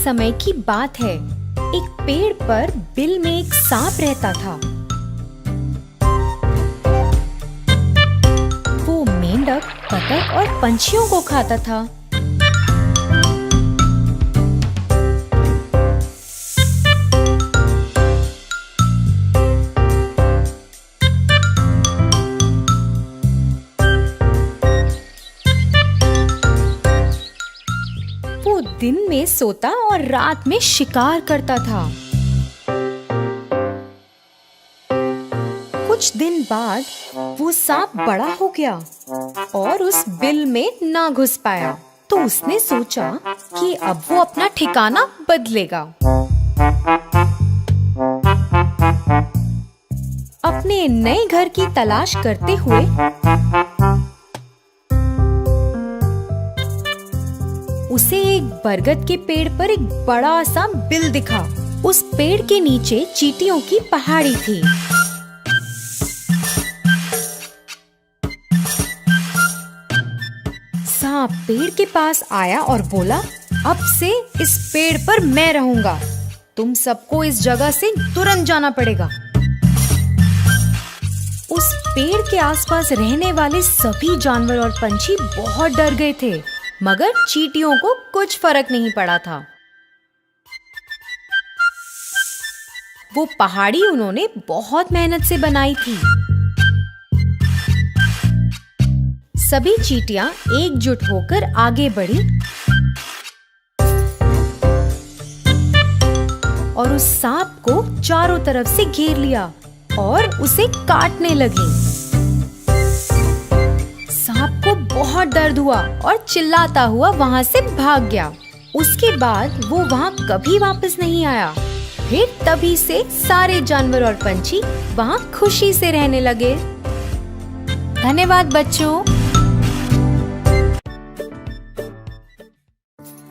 समय की बात है। एक पेड़ पर बिल में एक सांप रहता था। वो मेंढक, बतख और पंछियों को खाता था। वो दिन में सोता और रात में शिकार करता था। कुछ दिन बाद वो सांप बड़ा हो गया और उस बिल में ना घुस पाया। तो उसने सोचा कि अब वो अपना ठिकाना बदलेगा। अपने नए घर की तलाश करते हुए उसे एक बरगद के पेड़ पर एक बड़ा सा बिल दिखा। उस पेड़ के नीचे चींटियों की पहाड़ी थी। सांप पेड़ के पास आया और बोला, अब से इस पेड़ पर मैं रहूंगा। तुम सबको इस जगह से तुरंत जाना पड़ेगा। उस पेड़ के आसपास रहने वाले सभी जानवर और पंछी बहुत डर गए थे, मगर चींटियों को कुछ फर्क नहीं पड़ा था। वो पहाड़ी उन्होंने बहुत मेहनत से बनाई थी। सभी चींटियां एकजुट होकर आगे बढ़ी और उस सांप को चारों तरफ से घेर लिया और उसे काटने लगी। सांप को बहुत दर्द हुआ और चिल्लाता हुआ वहाँ से भाग गया। उसके बाद वो वहाँ कभी वापस नहीं आया। फिर तभी से सारे जानवर और पंछी वहाँ खुशी से रहने लगे। धन्यवाद बच्चों।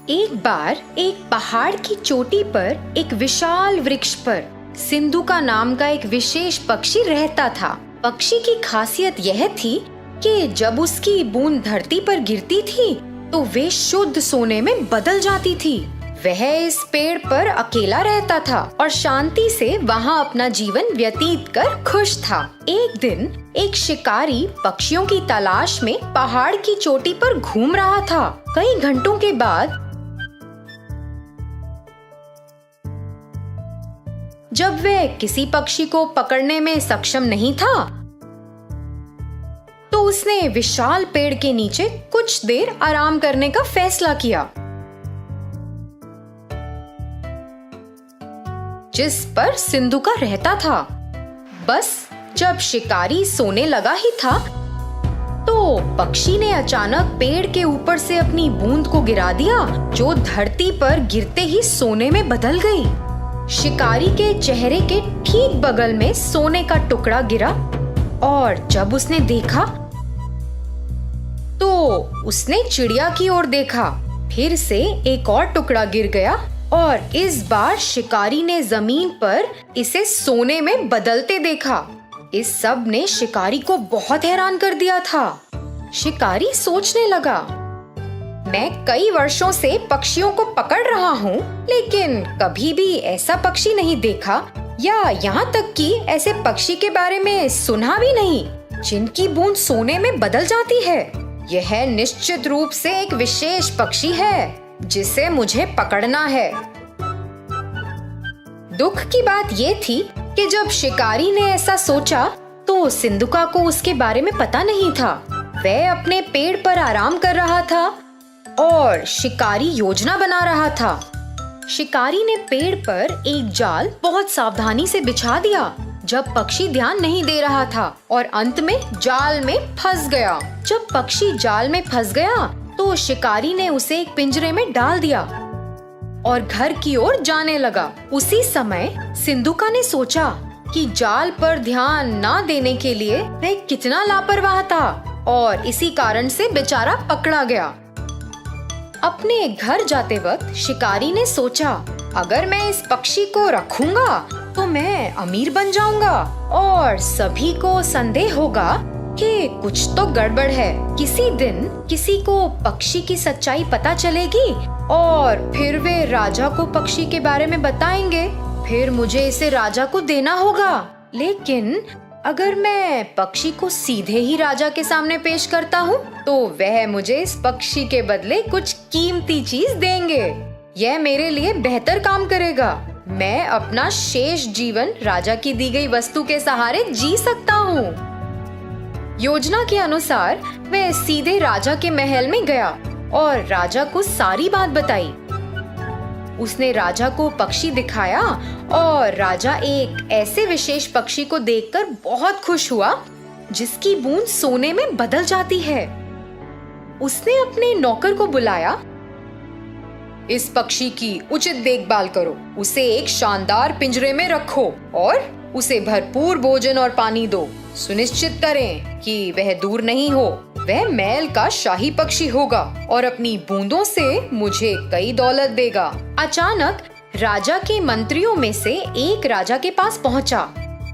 एक बार एक पहाड़ की चोटी पर एक विशाल वृक्ष पर सिंधु का नाम का एक विशेष पक्षी रहता था। पक्षी की खासियत यह थी कि जब उसकी बूंद धरती पर गिरती थी तो वे शुद्ध सोने में बदल जाती थी। वह इस पेड़ पर अकेला रहता था और शांति से वहाँ अपना जीवन व्यतीत कर खुश था। एक दिन एक शिकारी पक्षियों की तलाश में पहाड़ की चोटी पर घूम रहा था। कई घंटों के बाद जब वह किसी पक्षी को पकड़ने में सक्षम नहीं था तो उसने विशाल पेड़ के नीचे कुछ देर आराम करने का फैसला किया, जिस पर सिंधु का रहता था। बस जब शिकारी सोने लगा ही था तो पक्षी ने अचानक पेड़ के ऊपर से अपनी बूंद को गिरा दिया, जो धरती पर गिरते ही सोने में बदल गई। शिकारी के चेहरे के ठीक बगल में सोने का टुकड़ा गिरा और जब उसने देखा तो उसने चिड़िया की ओर देखा। फिर से एक और टुकड़ा गिर गया और इस बार शिकारी ने जमीन पर इसे सोने में बदलते देखा। इस सब ने शिकारी को बहुत हैरान कर दिया था। शिकारी सोचने लगा, मैं कई वर्षों से पक्षियों को पकड़ रहा हूँ, लेकिन कभी भी ऐसा पक्षी नहीं देखा या यहाँ तक कि ऐसे पक्षी के बारे में सुना भी नहीं जिनकी बूंद सोने में बदल जाती है। यह निश्चित रूप से एक विशेष पक्षी है जिसे मुझे पकड़ना है। दुख की बात ये थी कि जब शिकारी ने ऐसा सोचा तो सिंधुका को उसके बारे में पता नहीं था। वह अपने पेड़ पर आराम कर रहा था और शिकारी योजना बना रहा था। शिकारी ने पेड़ पर एक जाल बहुत सावधानी से बिछा दिया जब पक्षी ध्यान नहीं दे रहा था और अंत में जाल में फंस गया। जब पक्षी जाल में फंस गया तो शिकारी ने उसे एक पिंजरे में डाल दिया और घर की ओर जाने लगा। उसी समय सिंधुका ने सोचा कि जाल पर ध्यान ना देने के लिए वह कितना लापरवाह था और इसी कारण से बेचारा पकड़ा गया। अपने घर जाते वक्त शिकारी ने सोचा, अगर मैं इस पक्षी को रखूंगा तो मैं अमीर बन जाऊंगा और सभी को संदेह होगा कि कुछ तो गड़बड़ है। किसी दिन किसी को पक्षी की सच्चाई पता चलेगी और फिर वे राजा को पक्षी के बारे में बताएंगे। फिर मुझे इसे राजा को देना होगा। लेकिन अगर मैं पक्षी को सीधे ही राजा के सामने पेश करता हूँ तो वह मुझे इस पक्षी के बदले कुछ कीमती चीज देंगे। यह मेरे लिए बेहतर काम करेगा। मैं अपना शेष जीवन राजा की दी गई वस्तु के सहारे जी सकता हूँ। योजना के अनुसार वह सीधे राजा के महल में गया और राजा को सारी बात बताई। उसने राजा को पक्षी दिखाया और राजा एक ऐसे विशेष पक्षी को देखकर बहुत खुश हुआ जिसकी बूंद सोने में बदल जाती है। उसने अपने नौकर को बुलाया। इस पक्षी की उचित देखभाल करो, उसे एक शानदार पिंजरे में रखो और उसे भरपूर भोजन और पानी दो। सुनिश्चित करें कि वह दूर नहीं हो। वह महल का शाही पक्षी होगा और अपनी बूंदों से मुझे कई दौलत देगा। अचानक राजा के मंत्रियों में से एक राजा के पास पहुंचा।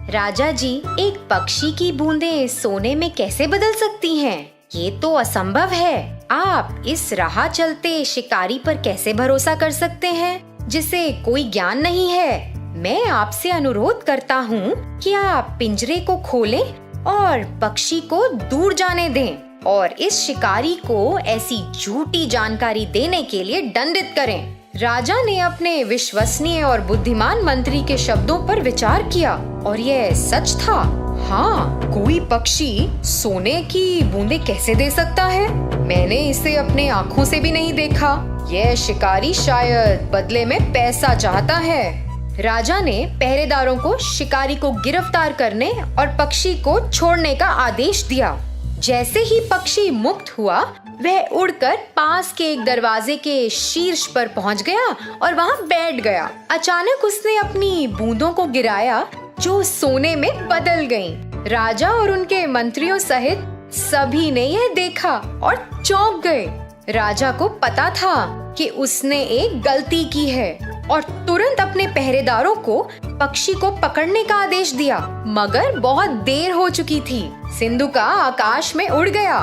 राजा जी, एक पक्षी की बूंदें सोने में कैसे बदल सकती हैं? ये तो असंभव है। आप इस राह चलते शिकारी पर कैसे भरोसा कर सकते हैं जिसे कोई ज्ञान नहीं है? मैं आपसे अनुरोध करता हूँ कि आप पिंजरे को खोलें और पक्षी को दूर जाने दें और इस शिकारी को ऐसी झूठी जानकारी देने के लिए दंडित करें। राजा ने अपने विश्वसनीय और बुद्धिमान मंत्री के शब्दों पर विचार किया और यह सच था। हाँ, कोई पक्षी सोने की बूंदें कैसे दे सकता है? मैंने इसे अपने आँखों से भी नहीं देखा। यह शिकारी शायद बदले में पैसा चाहता है। राजा ने पहरेदारों को शिकारी को गिरफ्तार करने और पक्षी को छोड़ने का आदेश दिया। जैसे ही पक्षी मुक्त हुआ, वह उड़कर पास के एक दरवाजे के शीर्ष पर पहुंच गया और वहां बैठ गया। अचानक उसने अपनी बूंदों को गिराया जो सोने में बदल गईं। राजा और उनके मंत्रियों सहित सभी ने यह देखा और चौंक गए। राजा को पता था कि उसने एक गलती की है और तुरंत अपने पहरेदारों को पक्षी को पकड़ने का आदेश दिया। मगर बहुत देर हो चुकी थी। सिंधुका आकाश में उड़ गया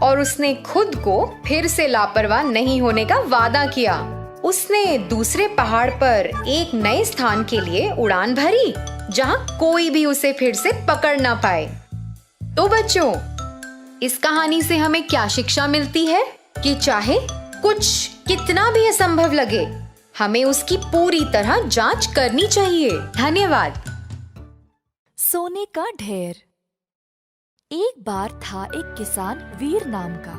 और उसने खुद को फिर से लापरवाह नहीं होने का वादा किया। उसने दूसरे पहाड़ पर एक नए स्थान के लिए उड़ान भरी जहां कोई भी उसे फिर से पकड़ ना पाए। तो बच्चों, इस कहानी से हमें क्या शिक्षा मिलती है कि चाहे कुछ कितना भी असंभव लगे, हमें उसकी पूरी तरह जांच करनी चाहिए। धन्यवाद। सोने का ढेर। एक बार था एक किसान वीर नाम का।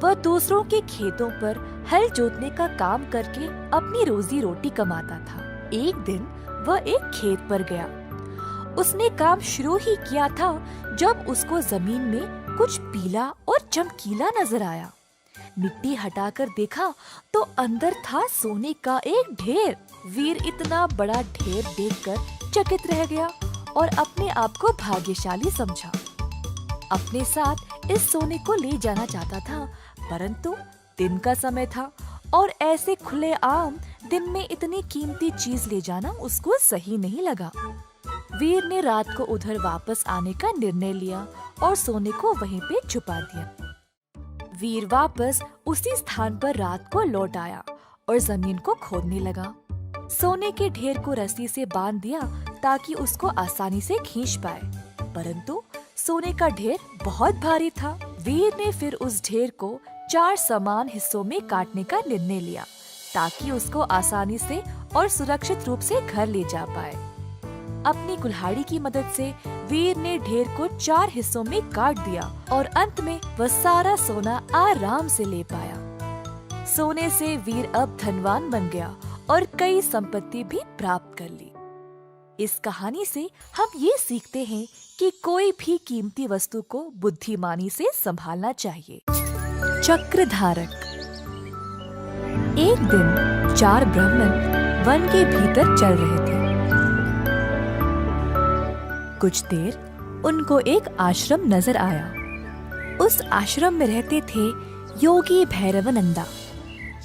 वह दूसरों के खेतों पर हल जोतने का काम करके अपनी रोजी रोटी कमाता था। एक दिन वह एक खेत पर गया। उसने काम शुरू ही किया था जब उसको जमीन में कुछ पीला और चमकीला नजर आया। मिट्टी हटाकर देखा तो अंदर था सोने का एक ढेर। वीर इतना बड़ा ढेर देखकर चकित रह गया और अपने आप को भाग्यशाली समझा। अपने साथ इस सोने को ले जाना चाहता था, परंतु दिन का समय था और ऐसे खुलेआम दिन में इतनी कीमती चीज ले जाना उसको सही नहीं लगा। वीर ने रात को उधर वापस आने का निर्णय लिया और सोने को वहीं पे छुपा दिया। वीर वापस उसी स्थान पर रात को लौट आया और जमीन को खोदने लगा। सोने के ढेर को रस्सी से बांध दिया ताकि उसको आसानी से खींच पाए, परंतु सोने का ढेर बहुत भारी था। वीर ने फिर उस ढेर को 4 समान हिस्सों में काटने का निर्णय लिया ताकि उसको आसानी से और सुरक्षित रूप से घर ले जा पाए। अपनी कुल्हाड़ी की मदद से वीर ने ढेर को 4 हिस्सों में काट दिया और अंत में वह सारा सोना आराम से ले पाया। सोने से वीर अब धनवान बन गया और कई संपत्ति भी प्राप्त कर ली। इस कहानी से हम ये सीखते हैं कि कोई भी कीमती वस्तु को बुद्धिमानी से संभालना चाहिए। चक्रधारक। एक दिन 4 ब्राह्मण वन के भीतर चल रहे थे। कुछ देर उनको एक आश्रम नजर आया। उस आश्रम में रहते थे योगी भैरवानंदा।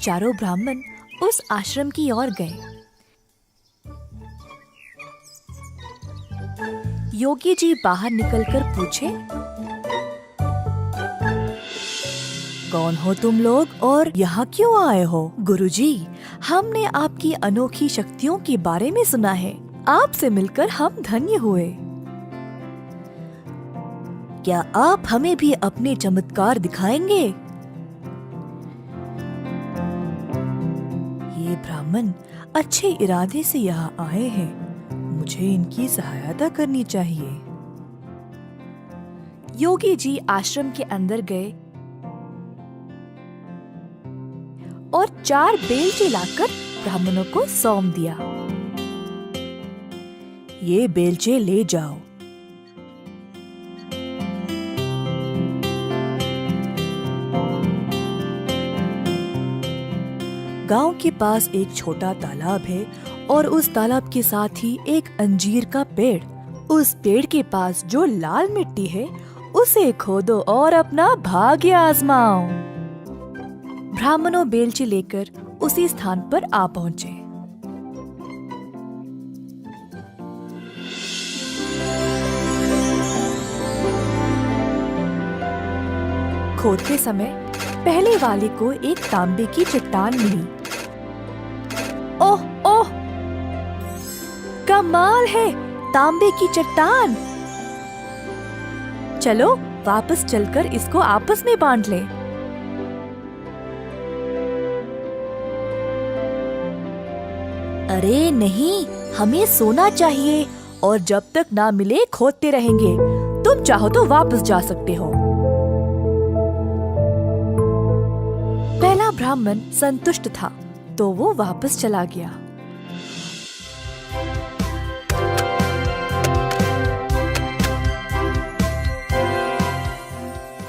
चारों ब्राह्मण उस आश्रम की ओर गए। योगी जी बाहर निकलकर पूछे, कौन हो तुम लोग और यहाँ क्यों आए हो? गुरुजी, हमने आपकी अनोखी शक्तियों के बारे में सुना है। आपसे मिलकर हम धन्य हुए। क्या आप हमें भी अपने चमत्कार दिखाएंगे? ये ब्राह्मण अच्छे इरादे से यहाँ आए हैं। मुझे इनकी सहायता करनी चाहिए। योगी जी आश्रम के अंदर गए और 4 बेलचे लाकर ब्राह्मणों को सौंप दिया। ये बेलचे ले जाओ। गांव के पास एक छोटा तालाब है और उस तालाब के साथ ही एक अंजीर का पेड़। उस पेड़ के पास जो लाल मिट्टी है उसे खोदो और अपना भाग्य आजमाओ। ब्राह्मणों बेलचे लेकर उसी स्थान पर आ पहुँचे। खोदते समय पहले वाले को एक तांबे की चट्टान मिली। ओह ओह, कमाल है, तांबे की चट्टान। चलो वापस चलकर इसको आपस में बांट लें। अरे नहीं, हमें सोना चाहिए और जब तक ना मिले खोदते रहेंगे। तुम चाहो तो वापस जा सकते हो। पहला ब्राह्मण संतुष्ट था तो वो वापस चला गया।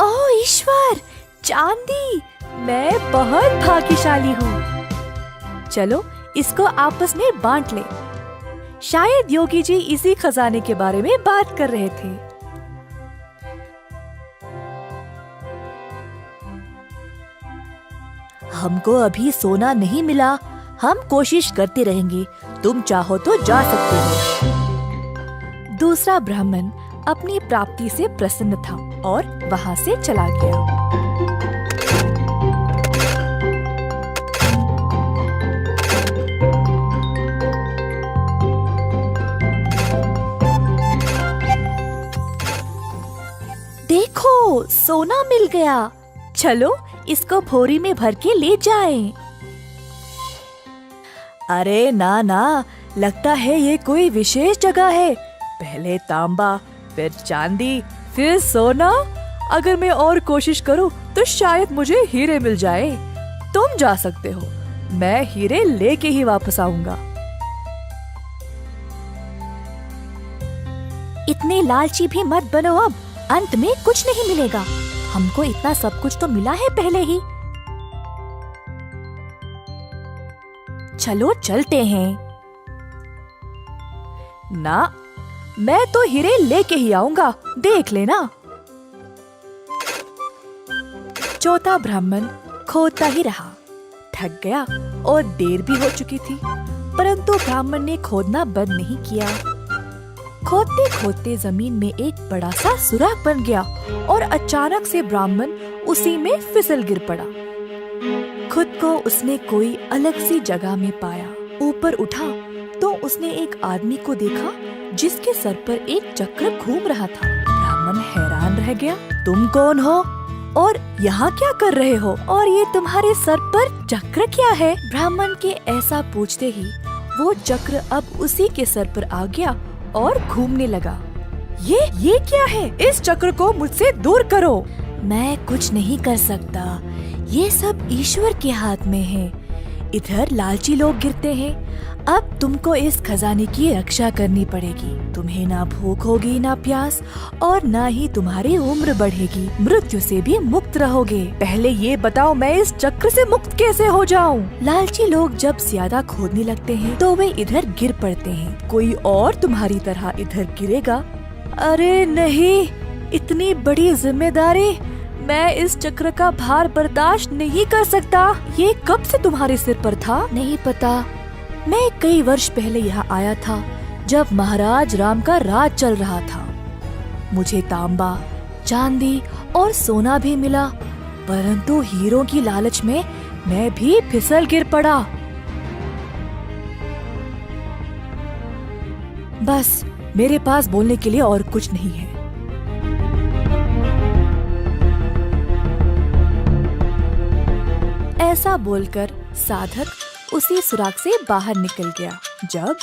ओह ईश्वर, चांदी! मैं बहुत भाग्यशाली हूँ। चलो इसको आपस में बांट ले। शायद योगी जी इसी खजाने के बारे में बात कर रहे थे। हमको अभी सोना नहीं मिला, हम कोशिश करते रहेंगे। तुम चाहो तो जा सकते हो। दूसरा ब्राह्मण अपनी प्राप्ति से प्रसन्न था और वहाँ से चला गया। देखो, सोना मिल गया। चलो इसको भोरी में भर के ले जाएं। अरे ना ना, लगता है ये कोई विशेष जगह है। पहले तांबा, फिर चांदी, फिर सोना। अगर मैं और कोशिश करूं तो शायद मुझे हीरे मिल जाए। तुम जा सकते हो, मैं हीरे लेके ही वापस आऊंगा। इतने लालची भी मत बनो, अब अंत में कुछ नहीं मिलेगा। हमको इतना सब कुछ तो मिला है पहले ही। चलो चलते हैं। ना, मैं तो हीरे लेके ही आऊंगा, देख लेना। चौथा ब्राह्मण खोदता ही रहा, थक गया और देर भी हो चुकी थी, परंतु ब्राह्मण ने खोदना बंद नहीं किया। खोदते खोदते जमीन में एक बड़ा सा सुराख बन गया और अचानक से ब्राह्मण उसी में फिसल गिर पड़ा। खुद को उसने कोई अलग सी जगह में पाया। ऊपर उठा तो उसने एक आदमी को देखा जिसके सर पर एक चक्र घूम रहा था। ब्राह्मण हैरान रह गया। तुम कौन हो और यहाँ क्या कर रहे हो? और ये तुम्हारे सर पर चक्र क्या है? ब्राह्मण के ऐसा पूछते ही वो चक्र अब उसी के सर पर आ गया और घूमने लगा। ये क्या है? इस चक्र को मुझसे दूर करो। मैं कुछ नहीं कर सकता, ये सब ईश्वर के हाथ में है। इधर लालची लोग गिरते हैं। अब तुमको इस खजाने की रक्षा करनी पड़ेगी। तुम्हें ना भूख होगी ना प्यास और ना ही तुम्हारी उम्र बढ़ेगी। मृत्यु से भी मुक्त रहोगे। पहले ये बताओ, मैं इस चक्र से मुक्त कैसे हो जाऊं? लालची लोग जब ज्यादा खोदने लगते हैं तो वे इधर गिर पड़ते हैं। कोई और तुम्हारी तरह इधर गिरेगा? अरे नहीं, इतनी बड़ी जिम्मेदारी, मैं इस चक्र का भार बर्दाश्त नहीं कर सकता। ये कब से तुम्हारे सिर पर था? नहीं पता। मैं कई वर्ष पहले यहाँ आया था जब महाराज राम का राज चल रहा था। मुझे तांबा, चांदी और सोना भी मिला, परंतु हीरो की लालच में मैं भी फिसल गिर पड़ा। बस मेरे पास बोलने के लिए और कुछ नहीं है। ऐसा बोलकर साधक उसी सुराग से बाहर निकल गया। जब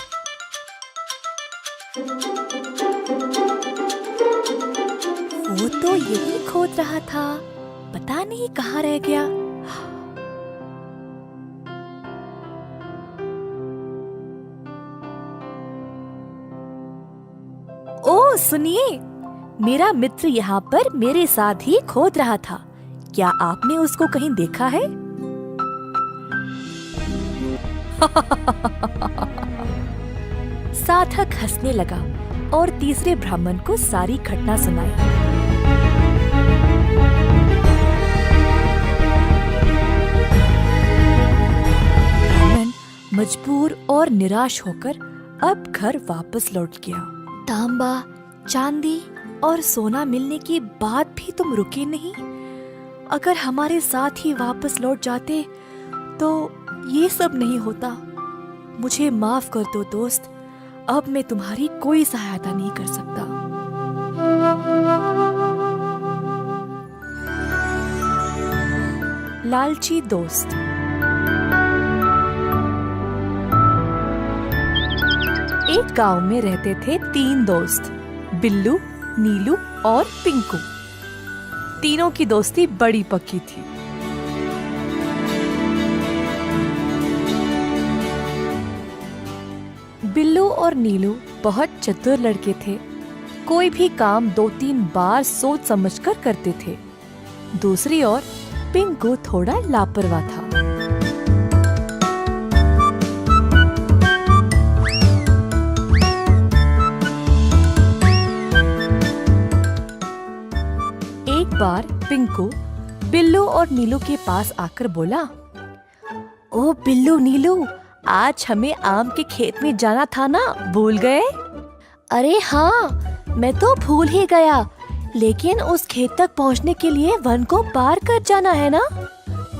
वो तो यही खोद रहा था, पता नहीं कहाँ रह गया। ओ सुनिए, मेरा मित्र यहाँ पर मेरे साथ ही खोद रहा था। क्या आपने उसको कहीं देखा है? साधक हंसने लगा और तीसरे ब्राह्मण को सारी घटना सुनाई। ब्राह्मण मजबूर और निराश होकर अब घर वापस लौट गया। तांबा, चांदी और सोना मिलने के बाद भी तुम रुके नहीं। अगर हमारे साथ ही वापस लौट जाते तो ये सब नहीं होता। मुझे माफ कर दो दोस्त, अब मैं तुम्हारी कोई सहायता नहीं कर सकता। लालची दोस्त। एक गांव में रहते थे 3 दोस्त, बिल्लू, नीलू और पिंकू। तीनों की दोस्ती बड़ी पक्की थी। बिल्लू और नीलू बहुत चतुर लड़के थे। कोई भी काम 2-3 बार सोच समझकर करते थे। दूसरी ओर पिंकू थोड़ा लापरवाह था। एक बार पिंकू बिल्लू और नीलू के पास आकर बोला, ओ बिल्लू नीलू, आज हमें आम के खेत में जाना था ना, भूल गए? अरे हाँ, मैं तो भूल ही गया, लेकिन उस खेत तक पहुंचने के लिए वन को पार कर जाना है ना?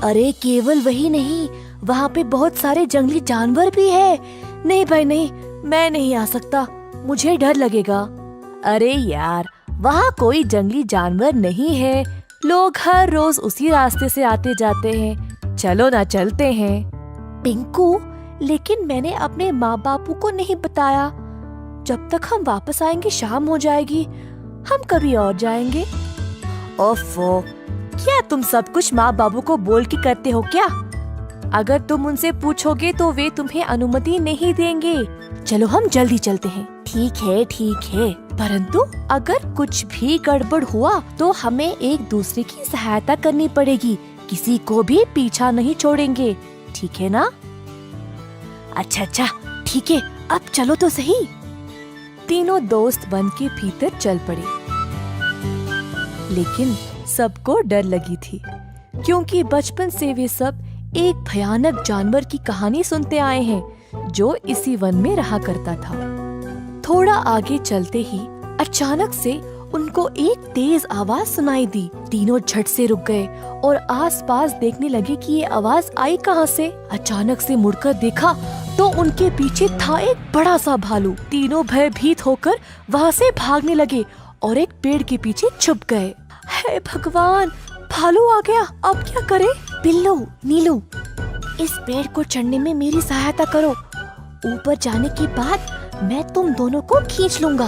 अरे केवल वही नहीं, वहाँ पे बहुत सारे जंगली जानवर भी है। नहीं भाई नहीं, मैं नहीं आ सकता, मुझे डर लगेगा। अरे यार, वहाँ कोई जंगली जानवर नहीं है, लोग हर रोज उसी रास्ते से आते जाते हैं। चलो ना, चलते हैं। पिंकू, लेकिन मैंने अपने माँ बापू को नहीं बताया। जब तक हम वापस आएंगे शाम हो जाएगी, हम कभी और जाएंगे। ओफो, क्या तुम सब कुछ माँ बाबू को बोल के करते हो क्या? अगर तुम उनसे पूछोगे तो वे तुम्हें अनुमति नहीं देंगे। चलो हम जल्दी चलते हैं। ठीक है, परंतु अगर कुछ भी गड़बड़ हुआ तो हमें एक दूसरे की सहायता करनी पड़ेगी, किसी को भी पीछा नहीं छोड़ेंगे, ठीक है ना? अच्छा, ठीक है, अब चलो तो सही। तीनों दोस्त वन के भीतर चल पड़े, लेकिन सबको डर लगी थी, क्योंकि बचपन से वे सब एक भयानक जानवर की कहानी सुनते आए हैं जो इसी वन में रहा करता था। थोड़ा आगे चलते ही अचानक से उनको एक तेज आवाज सुनाई दी। तीनों झट से रुक गए और आसपास देखने लगे कि ये आवाज आई कहाँ से। अचानक से मुड़कर देखा तो उनके पीछे था एक बड़ा सा भालू। तीनों भयभीत होकर वहाँ से भागने लगे और एक पेड़ के पीछे छुप गए। हे भगवान, भालू आ गया, अब क्या करें? बिल्लू, नीलू, इस पेड़ को चढ़ने में मेरी सहायता करो। ऊपर जाने के बाद मैं तुम दोनों को खींच लूंगा।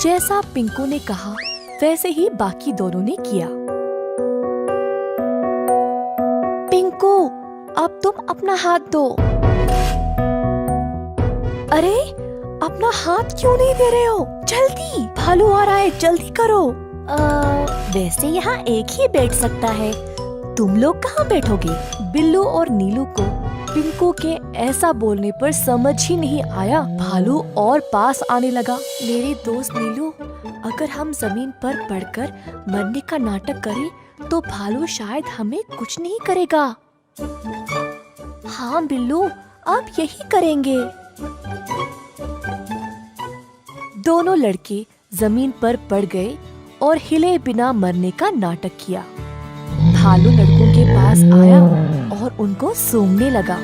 जैसा पिंकू ने कहा वैसे ही बाकी दोनों ने किया। पिंकू, अब तुम अपना हाथ दो। अरे, अपना हाथ क्यों नहीं दे रहे हो? जल्दी, भालू आ रहा है, जल्दी करो। वैसे यहाँ एक ही बैठ सकता है, तुम लोग कहाँ बैठोगे? बिल्लू और नीलू को पिंकू के ऐसा बोलने पर समझ ही नहीं आया। भालू और पास आने लगा। मेरे दोस्त नीलू, अगर हम जमीन पर पड़कर मरने का नाटक करें तो भालू शायद हमें कुछ नहीं करेगा। हाँ बिल्लू, अब यही करेंगे। दोनों लड़के जमीन पर पड़ गए और हिले बिना मरने का नाटक किया। भालू लड़कों के पास आया और उनको सूंघने लगा।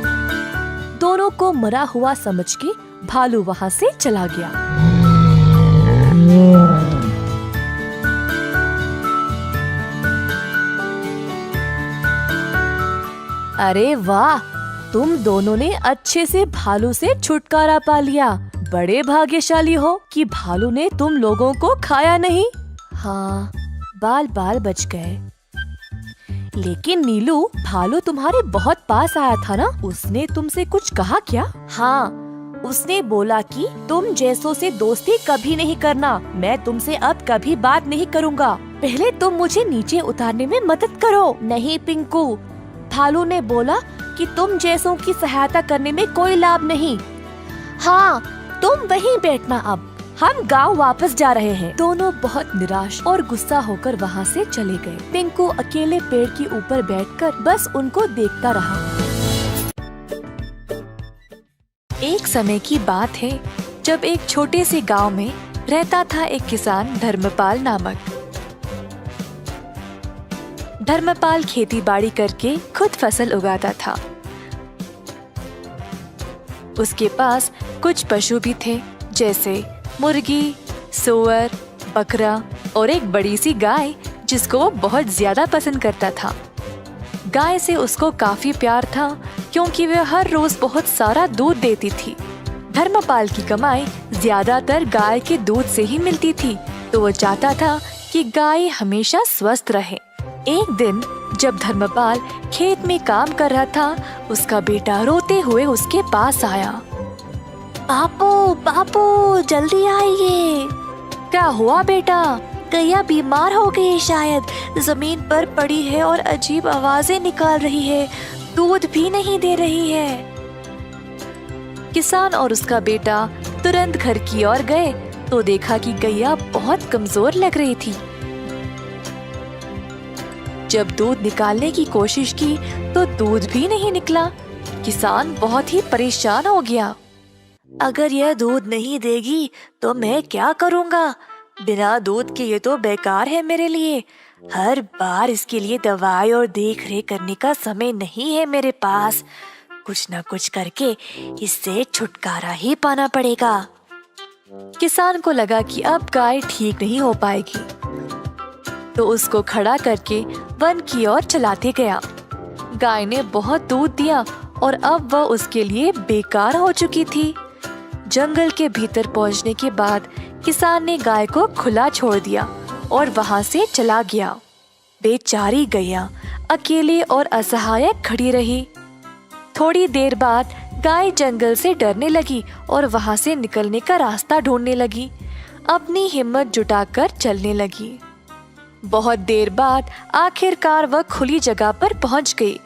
दोनों को मरा हुआ समझ के भालू वहाँ से चला गया। अरे वाह, तुम दोनों ने अच्छे से भालू से छुटकारा पा लिया। बड़े भाग्यशाली हो कि भालू ने तुम लोगों को खाया नहीं। हाँ, बाल बाल बच गए। लेकिन नीलू, भालू तुम्हारे बहुत पास आया था ना? उसने तुमसे कुछ कहा क्या? हाँ, उसने बोला कि तुम जैसों से दोस्ती कभी नहीं करना। मैं तुमसे अब कभी बात नहीं करूँगा। पहले तुम मुझे नीचे उतारने में मदद करो। नहीं पिंकू, भालू ने बोला कि तुम जैसों की सहायता करने में कोई लाभ नहीं। हाँ, तुम वहीं बैठना, अब हम गांव वापस जा रहे हैं। दोनों बहुत निराश और गुस्सा होकर वहाँ से चले गए। पिंकू अकेले पेड़ के ऊपर बैठकर बस उनको देखता रहा। एक समय की बात है जब एक छोटे से गांव में रहता था एक किसान धर्मपाल नामक। धर्मपाल खेती बाड़ी करके खुद फसल उगाता था। उसके पास कुछ पशु भी थे, जैसे मुर्गी, सूअर, बकरा और एक बड़ी सी गाय जिसको वो बहुत ज्यादा पसंद करता था। गाय से उसको काफी प्यार था क्योंकि वह हर रोज बहुत सारा दूध देती थी। धर्मपाल की कमाई ज्यादातर गाय के दूध से ही मिलती थी, तो वो चाहता था कि गाय हमेशा स्वस्थ रहे। एक दिन जब धर्मपाल खेत में काम कर रहा था, उसका बेटा रोते हुए उसके पास आया। बापू, बापू, जल्दी आइए। क्या हुआ बेटा? गैया बीमार हो गई शायद, जमीन पर पड़ी है और अजीब आवाजें निकाल रही है, दूध भी नहीं दे रही है। किसान और उसका बेटा तुरंत घर की ओर गए तो देखा कि गैया बहुत कमजोर लग रही थी। जब दूध निकालने की कोशिश की तो दूध भी नहीं निकला। किसान बहुत ही परेशान हो गया। अगर यह दूध नहीं देगी तो मैं क्या करूँगा? बिना दूध के ये तो बेकार है मेरे लिए। हर बार इसके लिए दवाई और देख रेख करने का समय नहीं है मेरे पास। कुछ न कुछ करके इससे छुटकारा ही पाना पड़ेगा। किसान को लगा कि अब गाय ठीक नहीं हो पाएगी, तो उसको खड़ा करके वन की ओर चलाते गया। गाय ने बहुत दूध दिया और अब वह उसके लिए बेकार हो चुकी थी। जंगल के भीतर पहुंचने के बाद किसान ने गाय को खुला छोड़ दिया और वहां से चला गया। बेचारी गैया अकेले और असहाय खड़ी रही। थोड़ी देर बाद गाय जंगल से डरने लगी और वहां से निकलने का रास्ता ढूंढने लगी। अपनी हिम्मत जुटाकर चलने लगी। बहुत देर बाद आखिरकार वह खुली जगह पर पहुंच गई,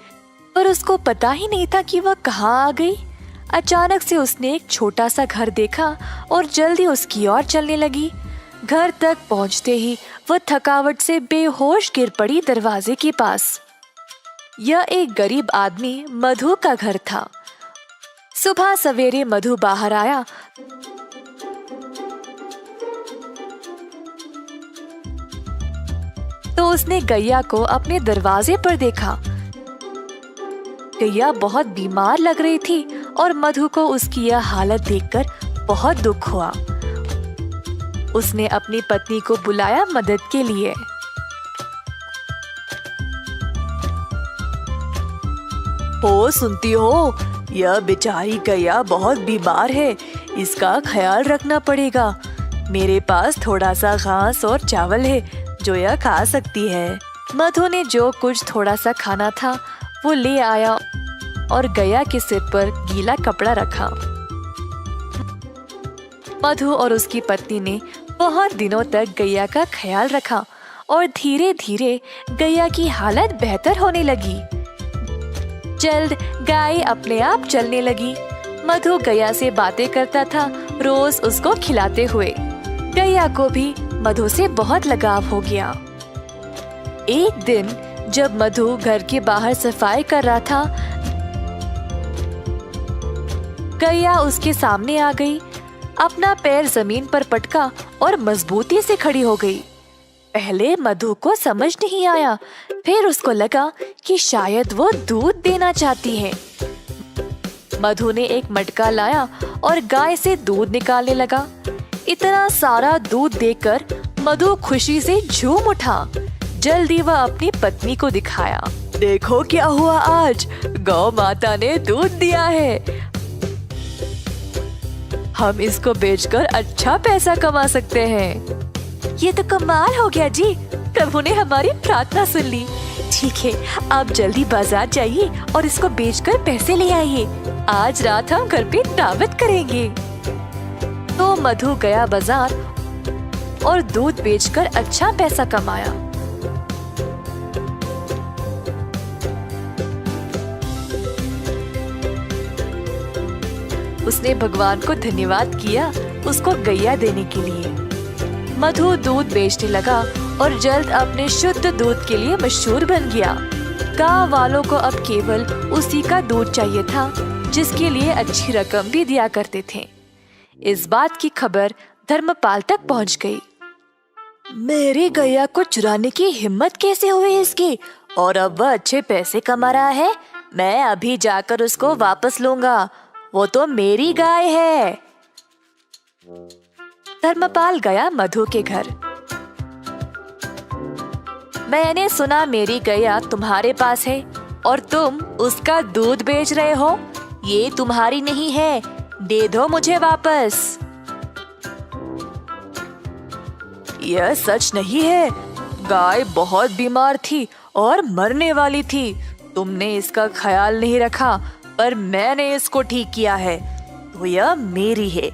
पर उसको पता ही नहीं था कि वह कहाँ आ गई। अचानक से उसने एक छोटा सा घर देखा और जल्दी उसकी ओर चलने लगी। घर तक पहुंचते ही वह थकावट से बेहोश गिर पड़ी दरवाजे के पास। यह एक गरीब आदमी मधु का घर था। सुबह सवेरे मधु बाहर आया तो उसने गैया को अपने दरवाजे पर देखा। गैया बहुत बीमार लग रही थी और मधु को उसकी यह हालत देखकर बहुत दुख हुआ। उसने अपनी पत्नी को बुलाया मदद के लिए। ओ सुनती हो, यह बेचारी गैया बहुत बीमार है, इसका ख्याल रखना पड़ेगा। मेरे पास थोड़ा सा घास और चावल है जो यह खा सकती है। मधु ने जो कुछ थोड़ा सा खाना था वो ले आया और गैया के सिर पर गीला कपड़ा रखा। मधु और उसकी पत्नी ने बहुत दिनों तक गैया का ख्याल रखा और धीरे धीरे गैया की हालत बेहतर होने लगी। जल्द गाय अपने आप चलने लगी। मधु गैया से बातें करता था, रोज उसको खिलाते हुए। गैया को भी मधु से बहुत लगाव हो गया। एक दिन जब मधु घर के बाहर सफाई कर रहा था, गैया उसके सामने आ गई। अपना पैर जमीन पर पटका और मजबूती से खड़ी हो गई। पहले मधु को समझ नहीं आया, फिर उसको लगा कि शायद वो दूध देना चाहती है। मधु ने एक मटका लाया और गाय से दूध निकालने लगा। इतना सारा दूध देखकर मधु खुशी से झूम उठा। जल्दी वह अपनी पत्नी को दिखाया, देखो क्या हुआ आज, गौ माता ने दूध दिया है। हम इसको बेचकर अच्छा पैसा कमा सकते हैं। ये तो कमाल हो गया जी, प्रभु ने हमारी प्रार्थना सुन ली। ठीक है, आप जल्दी बाजार जाइए और इसको बेचकर पैसे ले आइए। आज रात हम घर पे दावत करेंगे। तो मधु गया बाजार और दूध बेचकर अच्छा पैसा कमाया। उसने भगवान को धन्यवाद किया उसको गैया देने के लिए। मधु दूध बेचने लगा और जल्द अपने शुद्ध दूध के लिए मशहूर बन गया। गांव वालों को अब केवल उसी का दूध चाहिए था, जिसके लिए अच्छी रकम भी दिया करते थे। इस बात की खबर धर्मपाल तक पहुंच गई। मेरी गैया को चुराने की हिम्मत कैसे हुई इसकी, और अब वह अच्छे पैसे कमा रहा है। मैं अभी जाकर उसको वापस लूंगा, वो तो मेरी गाय है। धर्मपाल गया मधु के घर। मैंने सुना मेरी गैया तुम्हारे पास है और तुम उसका दूध बेच रहे हो। ये तुम्हारी नहीं है, दे दो मुझे वापस। यह सच नहीं है, गाय बहुत बीमार थी और मरने वाली थी। तुमने इसका ख्याल नहीं रखा, पर मैंने इसको ठीक किया है, तो यह मेरी है।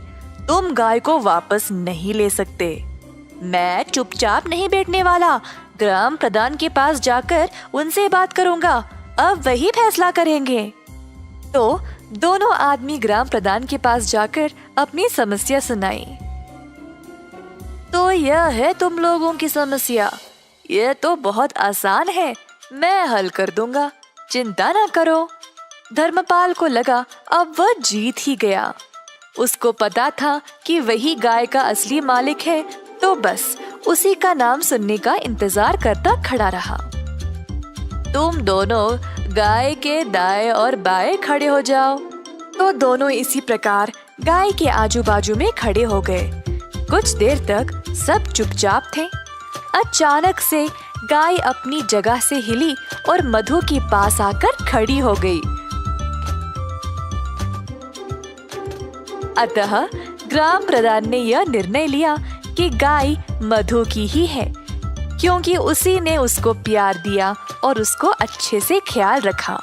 तुम गाय को वापस नहीं ले सकते। मैं चुपचाप नहीं बैठने वाला, ग्राम प्रधान के पास जाकर उनसे बात करूंगा। अब वही फैसला करेंगे। तो दोनों आदमी ग्राम प्रधान के पास जाकर अपनी समस्या सुनाई। तो यह है तुम लोगों की समस्या, यह तो बहुत आसान है, मैं हल कर दूंगा, चिंता ना करो। धर्मपाल को लगा अब वह जीत ही गया। उसको पता था कि वही गाय का असली मालिक है, तो बस उसी का नाम सुनने का इंतजार करता खड़ा रहा। तुम दोनों गाय के दाएं और बाएं खड़े हो जाओ। तो दोनों इसी प्रकार गाय के आजू बाजू में खड़े हो गए। कुछ देर तक सब चुपचाप थे। अचानक से गाय अपनी जगह से हिली और मधु के पास आकर खड़ी हो गई। अतः ग्राम प्रधान ने यह निर्णय लिया कि गाय मधु की ही है, क्योंकि उसी ने उसको प्यार दिया और उसको अच्छे से ख्याल रखा।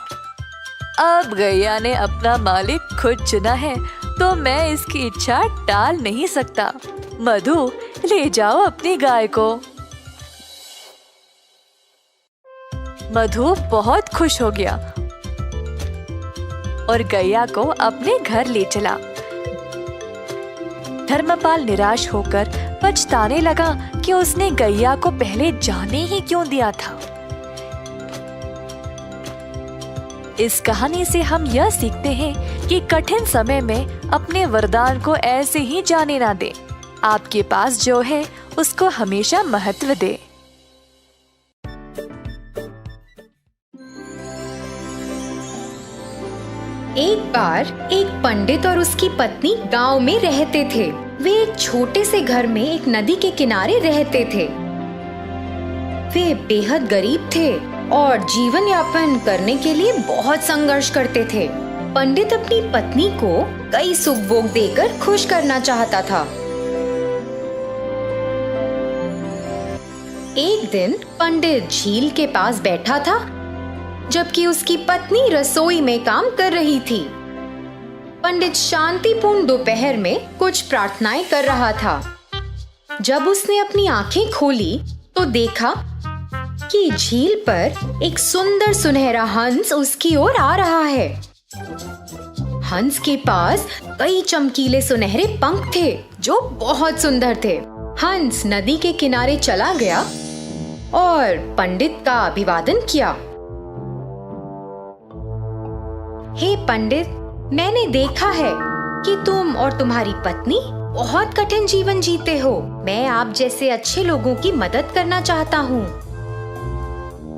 अब गैया ने अपना मालिक खुद चुना है, तो मैं इसकी इच्छा टाल नहीं सकता। मधु, ले जाओ अपनी गाय को। मधु बहुत खुश हो गया और गैया को अपने घर ले चला। धर्मपाल निराश होकर पछताने लगा कि उसने गैया को पहले जाने ही क्यों दिया था। इस कहानी से हम यह सीखते हैं कि कठिन समय में अपने वरदान को ऐसे ही जाने ना दें। आपके पास जो है उसको हमेशा महत्व दें। एक बार एक पंडित और उसकी पत्नी गांव में रहते थे। वे एक छोटे से घर में एक नदी के किनारे रहते थे। वे बेहद गरीब थे और जीवन यापन करने के लिए बहुत संघर्ष करते थे। पंडित अपनी पत्नी को कई सुख भोग देकर खुश करना चाहता था। एक दिन पंडित झील के पास बैठा था, जबकि उसकी पत्नी रसोई में काम कर रही थी। पंडित शांतिपूर्ण दोपहर में कुछ प्रार्थनाएं कर रहा था। जब उसने अपनी आंखें खोली तो देखा कि झील पर एक सुंदर सुनहरा हंस उसकी ओर आ रहा है। हंस के पास कई चमकीले सुनहरे पंख थे जो बहुत सुंदर थे। हंस नदी के किनारे चला गया और पंडित का अभिवादन किया। हे पंडित, मैंने देखा है कि तुम और तुम्हारी पत्नी बहुत कठिन जीवन जीते हो। मैं आप जैसे अच्छे लोगों की मदद करना चाहता हूँ।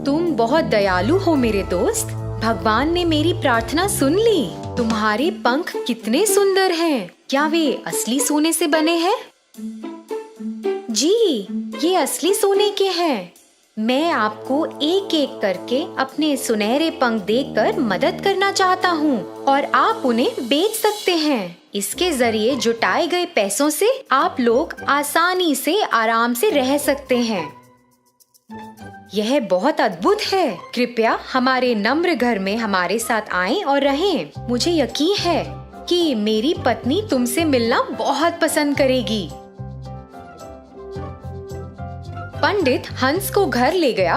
तुम बहुत दयालु हो मेरे दोस्त। भगवान ने मेरी प्रार्थना सुन ली। तुम्हारे पंख कितने सुंदर हैं। क्या वे असली सोने से बने हैं? जी, ये असली सोने के हैं। मैं आपको एक एक करके अपने सुनहरे पंख देकर मदद करना चाहता हूँ और आप उन्हें बेच सकते हैं। इसके जरिए जुटाए गए पैसों से आप लोग आसानी से आराम से रह सकते हैं। यह बहुत अद्भुत है। कृपया हमारे नम्र घर में हमारे साथ आएं और रहें। मुझे यकीन है कि मेरी पत्नी तुमसे मिलना बहुत पसंद करेगी। पंडित हंस को घर ले गया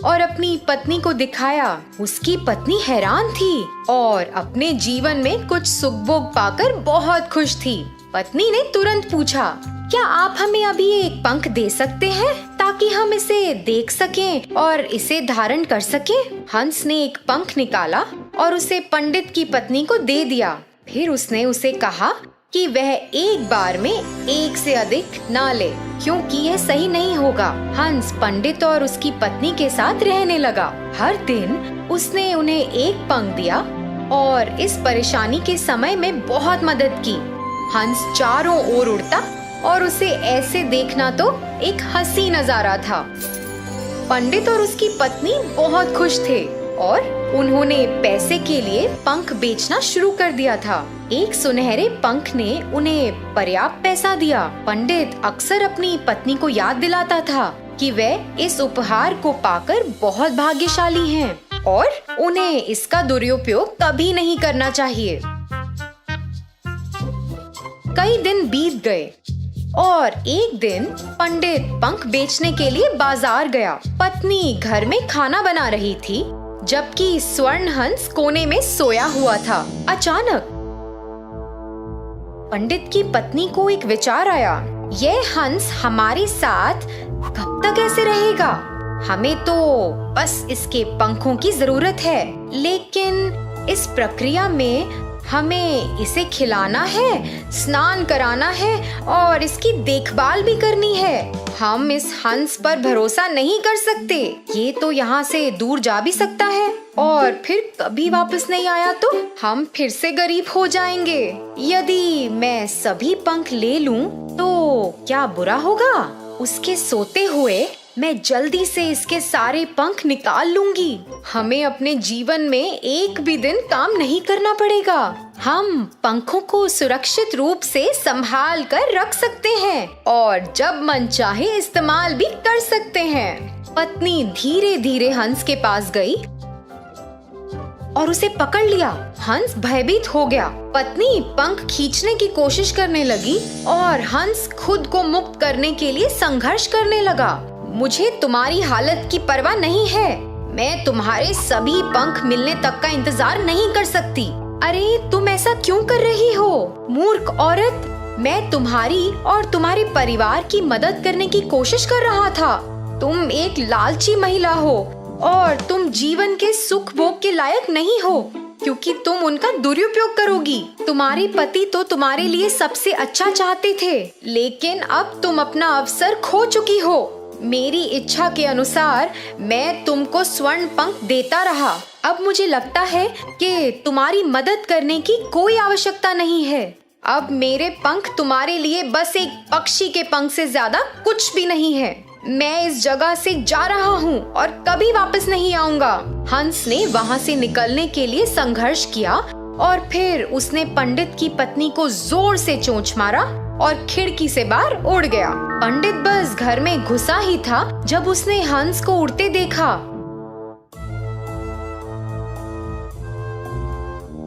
और अपनी पत्नी को दिखाया। उसकी पत्नी हैरान थी और अपने जीवन में कुछ सुख भोग पाकर बहुत खुश थी। पत्नी ने तुरंत पूछा, क्या आप हमें अभी एक पंख दे सकते हैं ताकि हम इसे देख सकें और इसे धारण कर सकें? हंस ने एक पंख निकाला और उसे पंडित की पत्नी को दे दिया। फिर उसने उसे कहा कि वह एक बार में एक से अधिक ना ले, क्योंकि यह सही नहीं होगा। हंस पंडित और उसकी पत्नी के साथ रहने लगा। हर दिन उसने उन्हें एक पंख दिया और इस परेशानी के समय में बहुत मदद की। हंस चारों ओर उड़ता और उसे ऐसे देखना तो एक हंसी नजारा था। पंडित और उसकी पत्नी बहुत खुश थे और उन्होंने पैसे के लिए पंख बेचना शुरू कर दिया था। एक सुनहरे पंख ने उन्हें पर्याप्त पैसा दिया। पंडित अक्सर अपनी पत्नी को याद दिलाता था कि वे इस उपहार को पाकर बहुत भाग्यशाली हैं और उन्हें इसका दुरुपयोग कभी नहीं करना चाहिए। कई दिन बीत गए और एक दिन पंडित पंख बेचने के लिए बाजार गया। पत्नी घर में खाना बना रही थी जबकि स्वर्ण हंस कोने में सोया हुआ था। अचानक पंडित की पत्नी को एक विचार आया, यह हंस हमारे साथ कब तक ऐसे रहेगा? हमें तो बस इसके पंखों की जरूरत है, लेकिन इस प्रक्रिया में हमें इसे खिलाना है, स्नान कराना है और इसकी देखभाल भी करनी है। हम इस हंस पर भरोसा नहीं कर सकते। ये तो यहाँ से दूर जा भी सकता है और फिर कभी वापस नहीं आया तो हम फिर से गरीब हो जाएंगे। यदि मैं सभी पंख ले लूं तो क्या बुरा होगा? उसके सोते हुए मैं जल्दी से इसके सारे पंख निकाल लूंगी। हमें अपने जीवन में एक भी दिन काम नहीं करना पड़ेगा। हम पंखों को सुरक्षित रूप से संभाल कर रख सकते हैं और जब मन चाहे इस्तेमाल भी कर सकते हैं। पत्नी धीरे धीरे हंस के पास गई और उसे पकड़ लिया। हंस भयभीत हो गया। पत्नी पंख खींचने की कोशिश करने लगी और हंस खुद को मुक्त करने के लिए संघर्ष करने लगा। मुझे तुम्हारी हालत की परवाह नहीं है। मैं तुम्हारे सभी पंख मिलने तक का इंतजार नहीं कर सकती। अरे तुम ऐसा क्यों कर रही हो, मूर्ख औरत? मैं तुम्हारी और तुम्हारे परिवार की मदद करने की कोशिश कर रहा था। तुम एक लालची महिला हो और तुम जीवन के सुख भोग के लायक नहीं हो, क्योंकि तुम उनका दुरुपयोग करोगी। तुम्हारे पति तो तुम्हारे लिए सबसे अच्छा चाहते थे, लेकिन अब तुम अपना अवसर खो चुकी हो। मेरी इच्छा के अनुसार मैं तुमको स्वर्ण पंख देता रहा। अब मुझे लगता है कि तुम्हारी मदद करने की कोई आवश्यकता नहीं है। अब मेरे पंख तुम्हारे लिए बस एक पक्षी के पंख से ज्यादा कुछ भी नहीं है। मैं इस जगह से जा रहा हूँ और कभी वापस नहीं आऊंगा। हंस ने वहाँ से निकलने के लिए संघर्ष किया और फिर उसने पंडित की पत्नी को जोर से चोंच मारा और खिड़की से बाहर उड़ गया। पंडित बस घर में घुसा ही था जब उसने हंस को उड़ते देखा।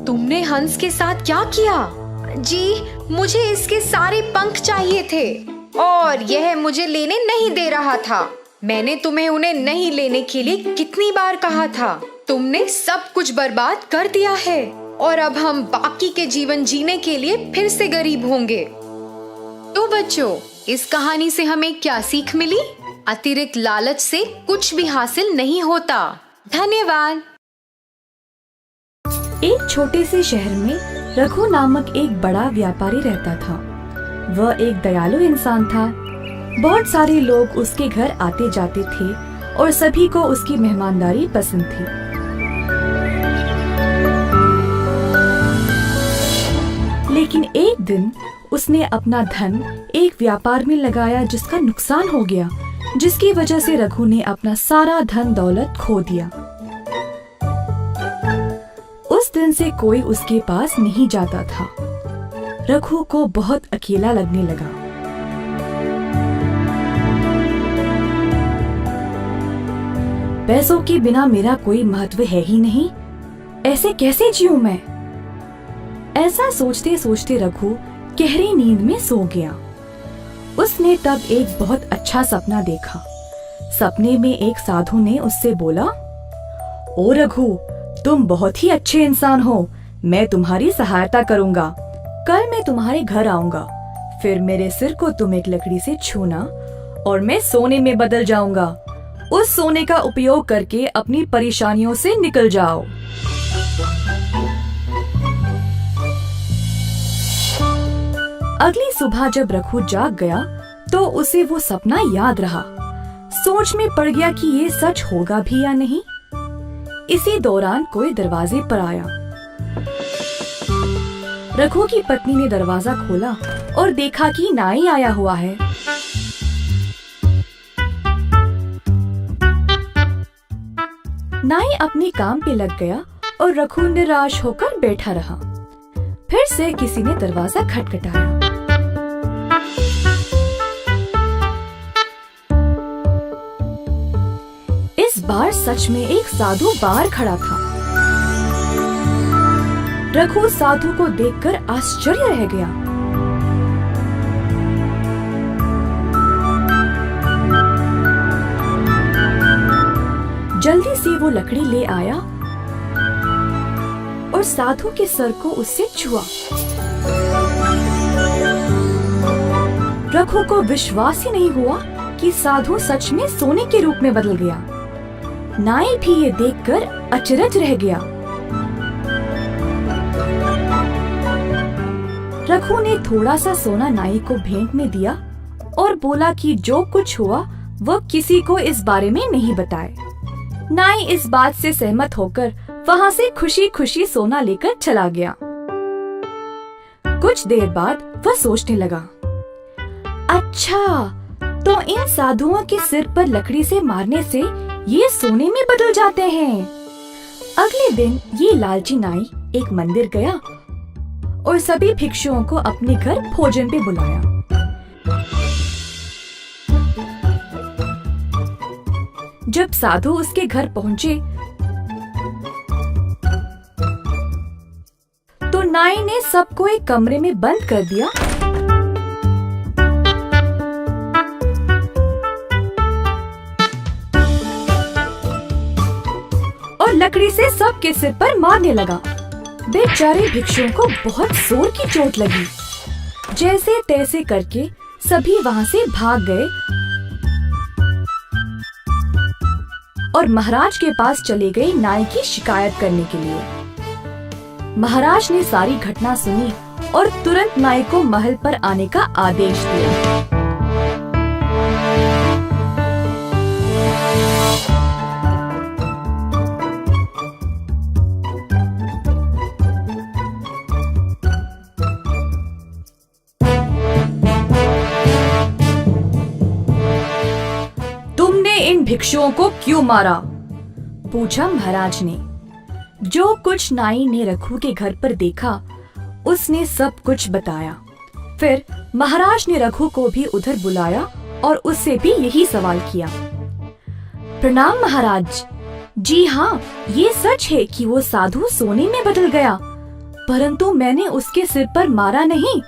तुमने हंस के साथ क्या किया? जी, मुझे इसके सारे पंख चाहिए थे और यह मुझे लेने नहीं दे रहा था। मैंने तुम्हें उन्हें नहीं लेने के लिए कितनी बार कहा था। तुमने सब कुछ बर्बाद कर दिया है और अब हम बाकी के जीवन जीने के लिए फिर से गरीब होंगे। तो बच्चों, इस कहानी से हमें क्या सीख मिली? अतिरिक्त लालच से कुछ भी हासिल नहीं होता। धन्यवाद। एक छोटे से शहर में रघु नामक एक बड़ा व्यापारी रहता था। वह एक दयालु इंसान था। बहुत सारे लोग उसके घर आते जाते थे और सभी को उसकी मेहमानदारी पसंद थी। लेकिन एक दिन उसने अपना धन एक व्यापार में लगाया जिसका नुकसान हो गया, जिसकी वजह से रघु ने अपना सारा धन दौलत खो दिया। उस दिन से कोई उसके पास नहीं जाता था। रघु को बहुत अकेला लगने लगा। पैसों के बिना मेरा कोई महत्व है ही नहीं, ऐसे कैसे जीऊं मैं? ऐसा सोचते सोचते रघु गहरी नींद में सो गया। उसने तब एक बहुत अच्छा सपना देखा। सपने में एक साधु ने उससे बोला, ओ रघु, तुम बहुत ही अच्छे इंसान हो, मैं तुम्हारी सहायता करूंगा। कल मैं तुम्हारे घर आऊंगा, फिर मेरे सिर को तुम एक लकड़ी से छूना और मैं सोने में बदल जाऊंगा। उस सोने का उपयोग करके अपनी परेशानियों से निकल जाओ। अगली सुबह जब रघु जाग गया तो उसे वो सपना याद रहा। सोच में पड़ गया कि ये सच होगा भी या नहीं। इसी दौरान कोई दरवाजे पर आया। रघु की पत्नी ने दरवाजा खोला और देखा कि नाई आया हुआ है। नाई अपने काम पे लग गया और रघु निराश होकर बैठा रहा। फिर से किसी ने दरवाजा खटखटाया। इस बार सच में एक साधु बाहर खड़ा था। रघु साधु को देखकर आश्चर्य रह गया। जल्दी से वो लकड़ी ले आया और साधु के सर को उससे छुआ। रघु को विश्वास ही नहीं हुआ कि साधु सच में सोने के रूप में बदल गया। नाई भी ये देखकर अचरज रह गया। रघु ने थोड़ा सा सोना नाई को भेंट में दिया और बोला कि जो कुछ हुआ वह किसी को इस बारे में नहीं बताए। नाई इस बात से सहमत होकर वहाँ से खुशी खुशी सोना लेकर चला गया। कुछ देर बाद वह सोचने लगा, अच्छा तो इन साधुओं के सिर पर लकड़ी से मारने से ये सोने में बदल जाते हैं। अगले दिन ये लालची नाई एक मंदिर गया और सभी भिक्षुओं को अपने घर भोजन पे बुलाया। जब साधु उसके घर पहुंचे तो नाई ने सबको एक कमरे में बंद कर दिया और लकड़ी से सबके सिर पर मारने लगा। बेचारे भिक्षुओं को बहुत जोर की चोट लगी। जैसे तैसे करके सभी वहाँ से भाग गए और महाराज के पास चले गए नाई की शिकायत करने के लिए। महाराज ने सारी घटना सुनी और तुरंत नाई को महल पर आने का आदेश दिया। इन भिक्षुओं को क्यों मारा? पूछा महाराज ने। जो कुछ नाई ने रघु के घर पर देखा उसने सब कुछ बताया। फिर महाराज ने रघु को भी उधर बुलाया और उससे भी यही सवाल किया। प्रणाम महाराज। जी हाँ, ये सच है कि वो साधु सोने में बदल गया, परंतु मैंने उसके सिर पर मारा नहीं।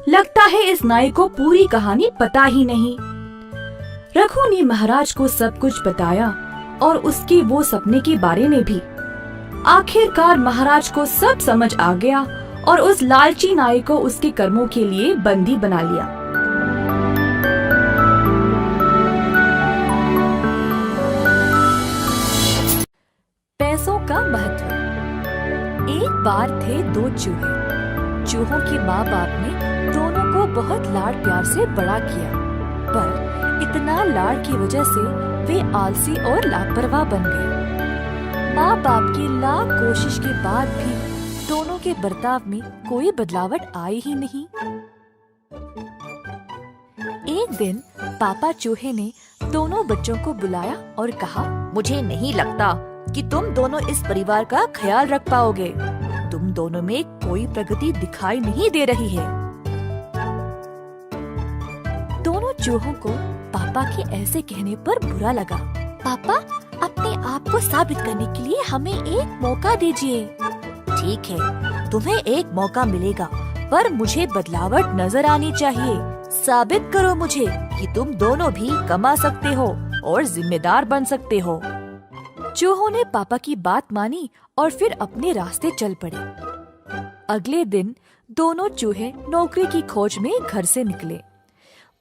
लगता है इस नाई को पूरी कहानी पता ही नहीं। रघु ने महाराज को सब कुछ बताया और उसके वो सपने के बारे में भी। आखिरकार महाराज को सब समझ आ गया और उस लालची नाई को उसके कर्मों के लिए बंदी बना लिया। पैसों का महत्व। एक बार थे दो चूहे। चूहों के माँ बाप ने दोनों को बहुत लाड प्यार से बड़ा किया, पर इतना लाड की वजह से वे आलसी और लापरवाह बन गए। माँ बाप की लाख कोशिश के बाद भी दोनों के बर्ताव में कोई बदलावट आई ही नहीं। एक दिन पापा चूहे ने दोनों बच्चों को बुलाया और कहा, मुझे नहीं लगता कि तुम दोनों इस परिवार का ख्याल रख पाओगे। तुम दोनों में कोई प्रगति दिखाई नहीं दे रही है। दोनों चूहों को पापा के ऐसे कहने पर बुरा लगा। पापा, अपने आप को साबित करने के लिए हमें एक मौका दीजिए। ठीक है, तुम्हें एक मौका मिलेगा, पर मुझे बदलावट नजर आनी चाहिए। साबित करो मुझे कि तुम दोनों भी कमा सकते हो और जिम्मेदार बन सकते हो। चूहों ने पापा की बात मानी और फिर अपने रास्ते चल पड़े। अगले दिन दोनों चूहे नौकरी की खोज में घर से निकले।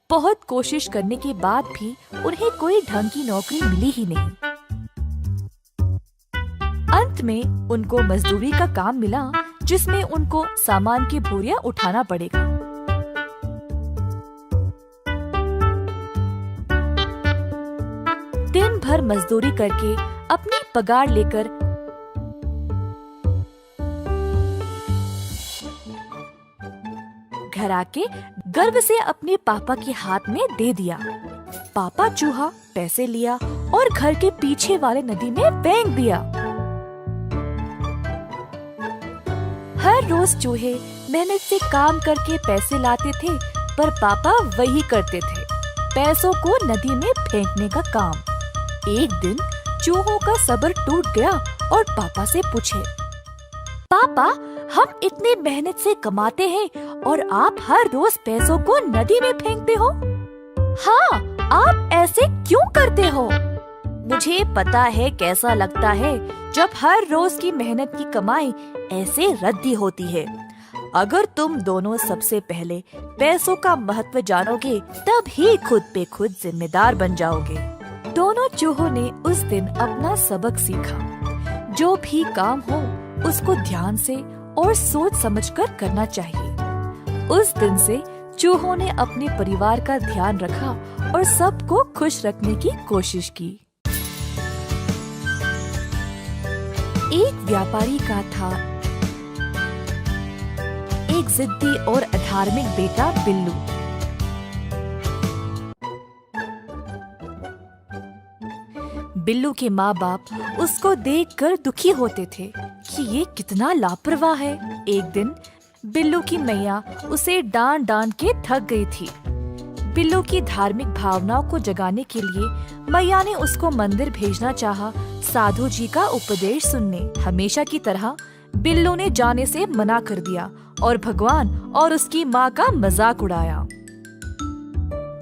बहुत कोशिश करने के बाद भी उन्हें कोई ढंग की नौकरी मिली ही नहीं। अंत में उनको मजदूरी का काम मिला, जिसमें उनको सामान की बोरियां उठाना पड़ेगा। दिन भर मजदूरी करके अपनी पगार लेकर घर आके गर्व से अपने पापा के हाथ में दे दिया। पापा चूहा पैसे लिया और घर के पीछे वाले नदी में फेंक दिया। हर रोज चूहे मेहनत से काम करके पैसे लाते थे, पर पापा वही करते थे, पैसों को नदी में फेंकने का काम। एक दिन चूहों का सब्र टूट गया और पापा से पूछे, पापा, हम इतने मेहनत से कमाते हैं और आप हर रोज पैसों को नदी में फेंकते हो। हाँ, आप ऐसे क्यों करते हो? मुझे पता है कैसा लगता है जब हर रोज की मेहनत की कमाई ऐसे रद्दी होती है। अगर तुम दोनों सबसे पहले पैसों का महत्व जानोगे, तब ही खुद पे खुद जिम्मेदार बन जाओगे। दोनों चूहों ने उस दिन अपना सबक सीखा। जो भी काम हो उसको ध्यान से और सोच समझकर करना चाहिए। उस दिन से चूहों ने अपने परिवार का ध्यान रखा और सबको खुश रखने की कोशिश की। एक व्यापारी का था एक जिद्दी और अधार्मिक बेटा बिल्लू। बिल्लू के माँ बाप उसको देखकर दुखी होते थे कि ये कितना लापरवाह है। एक दिन बिल्लू की मैया उसे डांट डांट के थक गई थी। बिल्लू की धार्मिक भावनाओं को जगाने के लिए मैया ने उसको मंदिर भेजना चाहा, साधु जी का उपदेश सुनने। हमेशा की तरह बिल्लू ने जाने से मना कर दिया और भगवान और उसकी माँ का मजाक उड़ाया।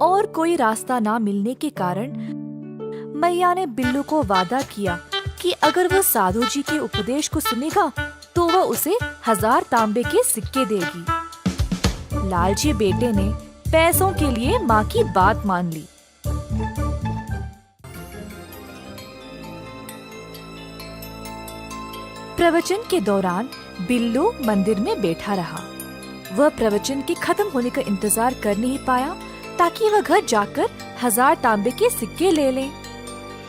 और कोई रास्ता ना मिलने के कारण मैया ने बिल्लू को वादा किया कि अगर वो साधु जी के उपदेश को सुनेगा तो वो उसे 1000 तांबे के सिक्के देगी। लालची बेटे ने पैसों के लिए माँ की बात मान ली। प्रवचन के दौरान बिल्लू मंदिर में बैठा रहा। वह प्रवचन के खत्म होने का इंतजार कर नहीं पाया ताकि वह घर जाकर 1000 तांबे के सिक्के ले ले।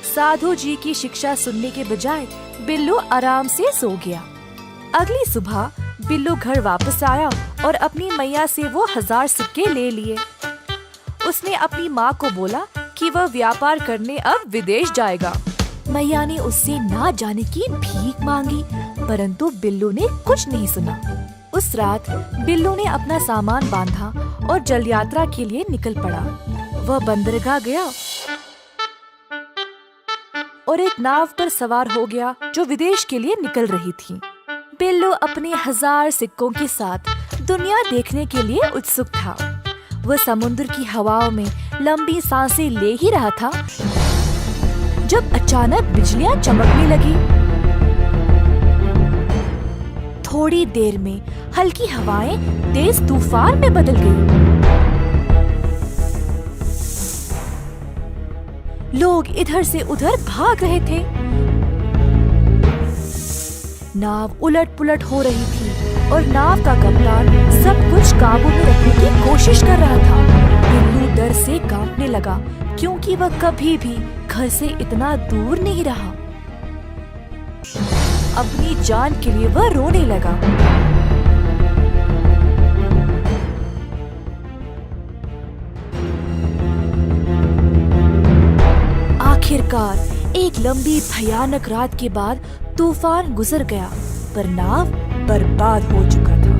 साधु जी की शिक्षा सुनने के बजाय बिल्लू आराम से सो गया। अगली सुबह बिल्लू घर वापस आया और अपनी मैया से वो 1000 सिक्के ले लिए। उसने अपनी माँ को बोला कि वह व्यापार करने अब विदेश जाएगा। मैया ने उससे ना जाने की भीख मांगी, परंतु बिल्लू ने कुछ नहीं सुना। उस रात बिल्लू ने अपना सामान बांधा और जल यात्रा के लिए निकल पड़ा। वह बंदरगाह गया और एक नाव पर सवार हो गया जो विदेश के लिए निकल रही थी। बिल्लू अपने 1000 सिक्कों के साथ दुनिया देखने के लिए उत्सुक था। वह समुद्र की हवाओं में लंबी सांसें ले ही रहा था जब अचानक बिजलियां चमकने लगी। थोड़ी देर में हल्की हवाएं तेज तूफान में बदल गई। लोग इधर से उधर भाग रहे थे। नाव उलट पुलट हो रही थी। और नाव का कप्तान सब कुछ काबू में रखने की कोशिश कर रहा था। बिल्लू डर से कांपने लगा क्योंकि वह कभी भी घर से इतना दूर नहीं रहा। अपनी जान के लिए वह रोने लगा। आखिरकार एक लंबी भयानक रात के बाद तूफान गुजर गया, पर नाव बर्बाद हो चुका था।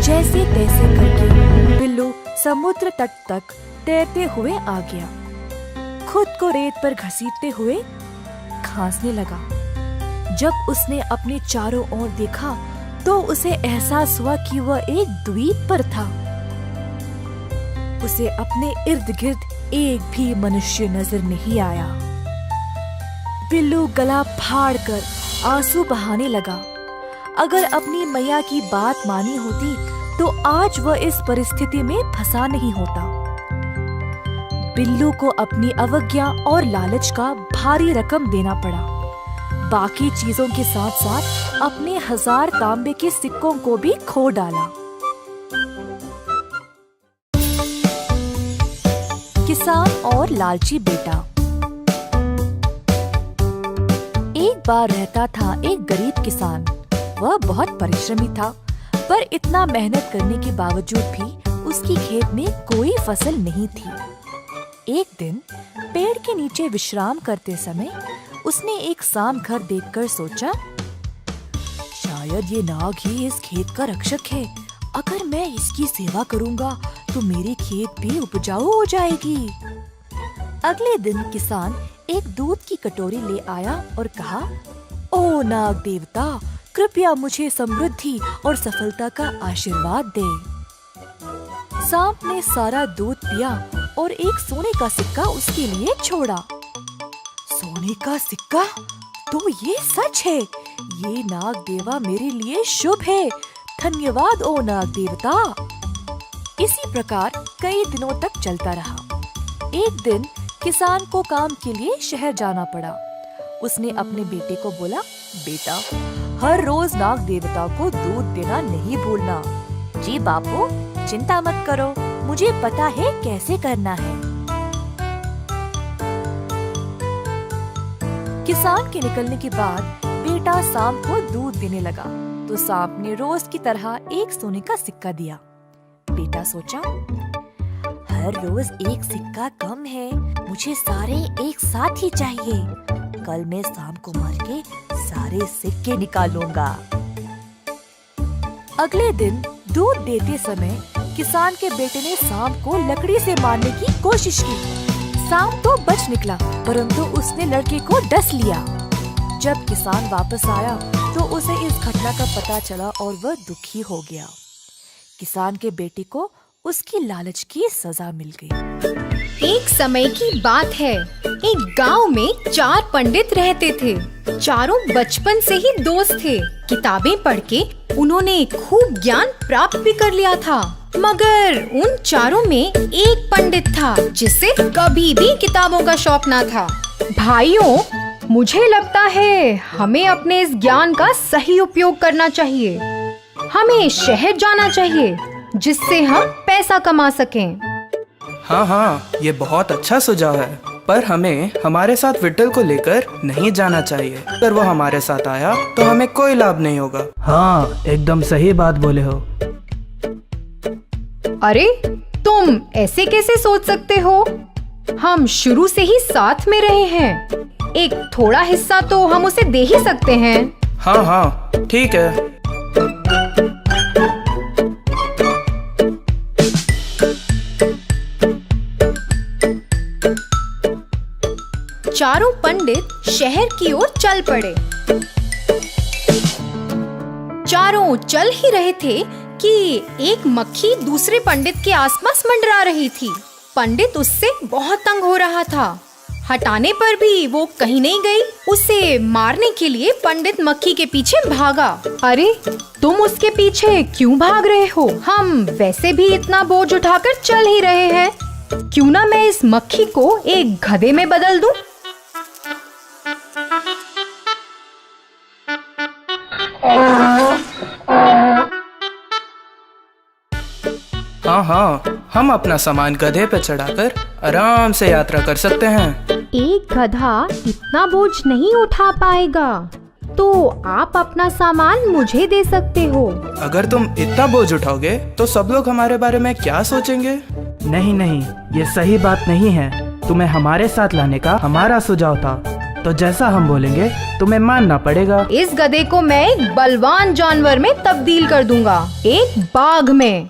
जैसे तैसे करके बिल्लू समुद्र तट तक तैरते हुए आ गया। खुद को रेत पर घसीटते हुए खांसने लगा। जब उसने अपने चारों ओर देखा तो उसे एहसास हुआ कि वह एक द्वीप पर था। उसे अपने इर्द गिर्द एक भी मनुष्य नजर नहीं आया। बिल्लू गला फाड़कर आंसू बहाने लगा। अगर अपनी मैया की बात मानी होती तो आज वह इस परिस्थिति में फंसा नहीं होता। बिल्लू को अपनी अवज्ञा और लालच का भारी रकम देना पड़ा। बाकी चीजों के साथ साथ अपने 1000 तांबे के सिक्कों को भी खो डाला। किसान और लालची बेटा। एक बार रहता था एक गरीब किसान। वह बहुत परिश्रमी था, पर इतना मेहनत करने के बावजूद भी उसकी खेत में कोई फसल नहीं थी। एक दिन पेड़ के नीचे विश्राम करते समय उसने एक सांप घर देखकर सोचा, शायद ये नाग ही इस खेत का रक्षक है। अगर मैं इसकी सेवा करूंगा तो मेरी खेत भी उपजाऊ हो जाएगी। अगले दिन किसान एक दूध की कटोरी ले आया और कहा, ओ नाग देवता, कृपया मुझे समृद्धि और सफलता का आशीर्वाद दे। सांप ने सारा दूध पिया और एक सोने का सिक्का उसके लिए छोड़ा। सोने का सिक्का? तो ये सच है। ये नाग देवा मेरे लिए शुभ है। धन्यवाद ओ नाग देवता। इसी प्रकार कई दिनों तक चलता रहा। एक दिन किसान को काम के लिए शहर जाना पड़ा। उसने अपने बेटे को बोला, बेटा, हर रोज नाग देवता को दूध देना नहीं भूलना। जी बापू, चिंता मत करो, मुझे पता है कैसे करना है। किसान के निकलने के बाद बेटा सांप को दूध देने लगा तो सांप ने रोज की तरह एक सोने का सिक्का दिया। बेटा सोचा, हर रोज एक सिक्का कम है, मुझे सारे एक साथ ही चाहिए। कल मैं सांप को मार के सारे सिक्के निकालूंगा। अगले दिन दूध देते समय किसान के बेटे ने सांप को लकड़ी से मारने की कोशिश की। सांप तो बच निकला, परंतु उसने लड़के को डस लिया। जब किसान वापस आया तो उसे इस घटना का पता चला और वह दुखी हो गया। किसान के बेटे को उसकी लालच की सजा मिल गई। एक समय की बात है, एक गांव में 4 पंडित रहते थे। चारों बचपन से ही दोस्त थे। किताबें पढ़ के उन्होंने खूब ज्ञान प्राप्त भी कर लिया था। मगर उन चारों में एक पंडित था जिसे कभी भी किताबों का शौक ना था। भाइयों, मुझे लगता है हमें अपने इस ज्ञान का सही उपयोग करना चाहिए। हमें शहर जाना चाहिए जिससे हम पैसा कमा सकें। हाँ, ये बहुत अच्छा सुझाव है, पर हमें हमारे साथ विट्ठल को लेकर नहीं जाना चाहिए। अगर वो हमारे साथ आया तो हमें कोई लाभ नहीं होगा। हाँ, एकदम सही बात बोले हो। अरे, तुम ऐसे कैसे सोच सकते हो? हम शुरू से ही साथ में रहे हैं। एक थोड़ा हिस्सा तो हम उसे दे ही सकते हैं। हाँ, ठीक है। चारों पंडित शहर की ओर चल पड़े। चारों चल ही रहे थे कि एक मक्खी दूसरे पंडित के आसपास मंडरा रही थी। पंडित उससे बहुत तंग हो रहा था। हटाने पर भी वो कहीं नहीं गई। उसे मारने के लिए पंडित मक्खी के पीछे भागा। अरे, तुम उसके पीछे क्यों भाग रहे हो? हम वैसे भी इतना बोझ उठाकर चल ही रहे हैं। क्यों ना मैं इस मक्खी को एक गधे में बदल दूं? हाँ हाँ, हम अपना सामान गधे पे चढ़ाकर आराम से यात्रा कर सकते हैं। एक गधा इतना बोझ नहीं उठा पाएगा, तो आप अपना सामान मुझे दे सकते हो। अगर तुम इतना बोझ उठाओगे तो सब लोग हमारे बारे में क्या सोचेंगे? नहीं नहीं, ये सही बात नहीं है। तुम्हें हमारे साथ लाने का हमारा सुझाव था, तो जैसा हम बोलेंगे तुम्हें मानना पड़ेगा। इस गधे को मैं एक बलवान जानवर में तब्दील कर दूंगा, एक बाघ में।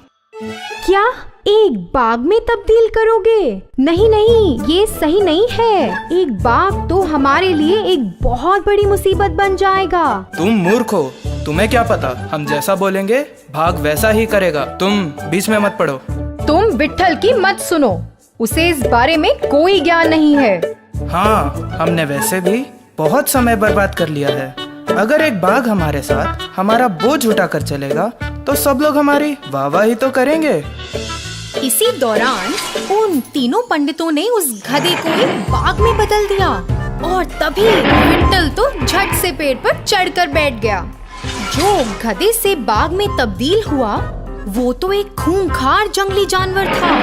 क्या एक बाघ में तब्दील करोगे? नहीं नहीं, ये सही नहीं है। एक बाघ तो हमारे लिए एक बहुत बड़ी मुसीबत बन जाएगा। तुम मूर्ख हो, तुम्हें क्या पता? हम जैसा बोलेंगे भाग वैसा ही करेगा। तुम बीच में मत पड़ो। तुम विट्ठल की मत सुनो, उसे इस बारे में कोई ज्ञान नहीं है। हाँ, हमने वैसे भी बहुत समय बर्बाद कर लिया है। अगर एक बाघ हमारे साथ हमारा बोझ उठा कर चलेगा तो सब लोग हमारी वाहवाही तो करेंगे। इसी दौरान उन तीनों पंडितों ने उस गधे को एक बाघ में बदल दिया और तभी विट्ठल तो झट से पेड़ पर चढ़कर बैठ गया। जो गधे से बाघ में तब्दील हुआ वो तो एक खूंखार जंगली जानवर था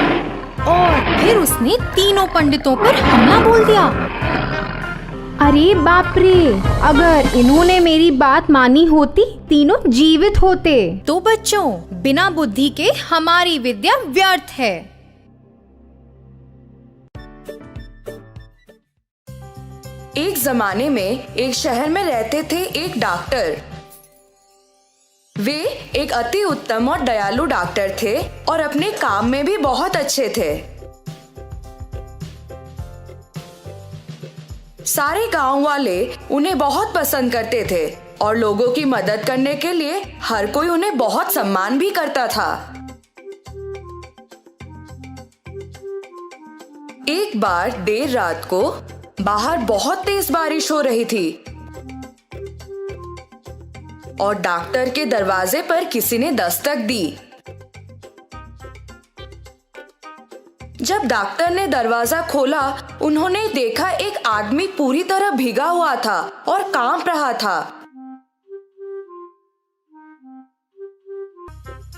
और फिर उसने तीनों पंडितों पर हमला बोल दिया। अरे बाप रे, अगर इन्होंने मेरी बात मानी होती तीनों जीवित होते। तो बच्चों, बिना बुद्धि के हमारी विद्या व्यर्थ है। एक जमाने में एक शहर में रहते थे एक डॉक्टर। वे एक अति उत्तम और दयालु डॉक्टर थे और अपने काम में भी बहुत अच्छे थे। सारे गांव वाले उन्हें बहुत पसंद करते थे और लोगों की मदद करने के लिए हर कोई उन्हें बहुत सम्मान भी करता था। एक बार देर रात को बाहर बहुत तेज बारिश हो रही थी और डॉक्टर के दरवाजे पर किसी ने दस्तक दी। जब डॉक्टर ने दरवाजा खोला, उन्होंने देखा एक आदमी पूरी तरह भीगा हुआ था और कांप रहा था।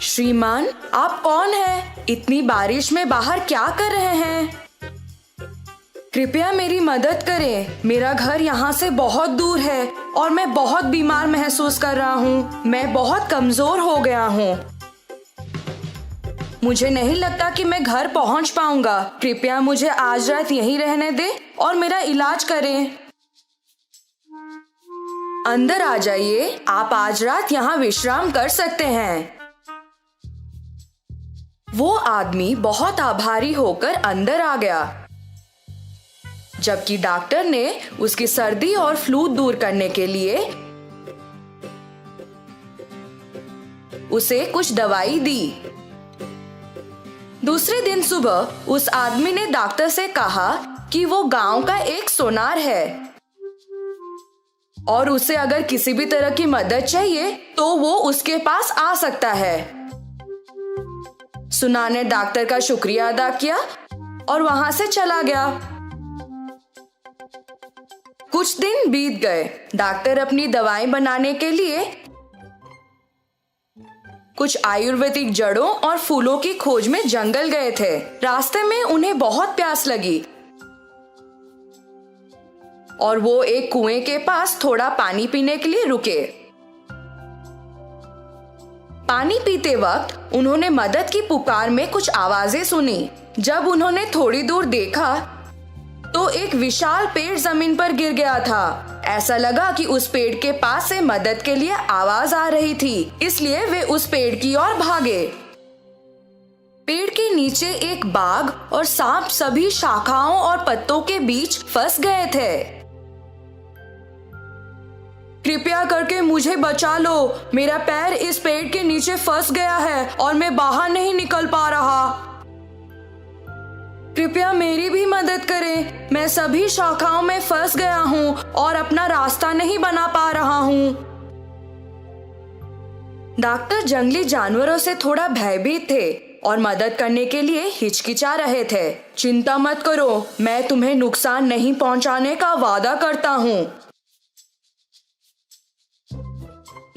श्रीमान, आप कौन हैं? इतनी बारिश में बाहर क्या कर रहे हैं? कृपया मेरी मदद करें। मेरा घर यहाँ से बहुत दूर है और मैं बहुत बीमार महसूस कर रहा हूँ। मैं बहुत कमजोर हो गया हूँ। मुझे नहीं लगता कि मैं घर पहुँच पाऊंगा। कृपया मुझे आज रात यहीं रहने दें और मेरा इलाज करें। अंदर आ जाइए, आप आज रात यहाँ विश्राम कर सकते हैं। वो आदमी बहुत आभारी होकर अंदर आ गया, जबकि डॉक्टर ने उसकी सर्दी और फ्लू दूर करने के लिए उसे कुछ दवाई दी। दूसरे दिन सुबह उस आदमी ने डॉक्टर से कहा कि वो गांव का एक सोनार है और उसे अगर किसी भी तरह की मदद चाहिए तो वो उसके पास आ सकता है। सोनार ने डॉक्टर का शुक्रिया अदा किया और वहां से चला गया। कुछ दिन बीत गए। डॉक्टर अपनी दवाएं बनाने के लिए कुछ आयुर्वेदिक जड़ों और फूलों की खोज में जंगल गए थे। रास्ते में उन्हें बहुत प्यास लगी और वो एक कुएं के पास थोड़ा पानी पीने के लिए रुके। पानी पीते वक्त उन्होंने मदद की पुकार में कुछ आवाजें सुनी। जब उन्होंने थोड़ी दूर देखा तो एक विशाल पेड़ जमीन पर गिर गया था। ऐसा लगा कि उस पेड़ के पास से मदद के लिए आवाज आ रही थी, इसलिए वे उस पेड़ की ओर भागे। पेड़ के नीचे एक बाघ और सांप सभी शाखाओं और पत्तों के बीच फंस गए थे। कृपया करके मुझे बचा लो, मेरा पैर इस पेड़ के नीचे फंस गया है और मैं बाहर नहीं निकल पा रहा। कृपया मेरी भी मदद करें, मैं सभी शाखाओं में फंस गया हूँ और अपना रास्ता नहीं बना पा रहा हूँ। डॉक्टर जंगली जानवरों से थोड़ा भयभीत थे और मदद करने के लिए हिचकिचा रहे थे। चिंता मत करो, मैं तुम्हें नुकसान नहीं पहुंचाने का वादा करता हूँ।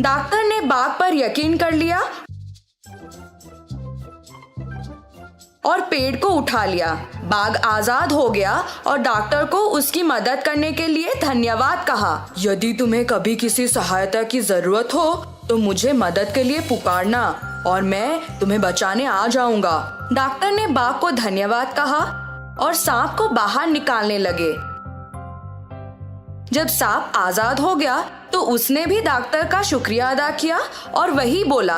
डॉक्टर ने बाघ पर यकीन कर लिया और पेड़ को उठा लिया। बाघ आजाद हो गया और डॉक्टर को उसकी मदद करने के लिए धन्यवाद कहा। यदि तुम्हें कभी किसी सहायता की जरूरत हो तो मुझे मदद के लिए पुकारना और मैं तुम्हें बचाने आ जाऊंगा। डॉक्टर ने बाघ को धन्यवाद कहा और सांप को बाहर निकालने लगे। जब सांप आजाद हो गया तो उसने भी डॉक्टर का शुक्रिया अदा किया और वही बोला,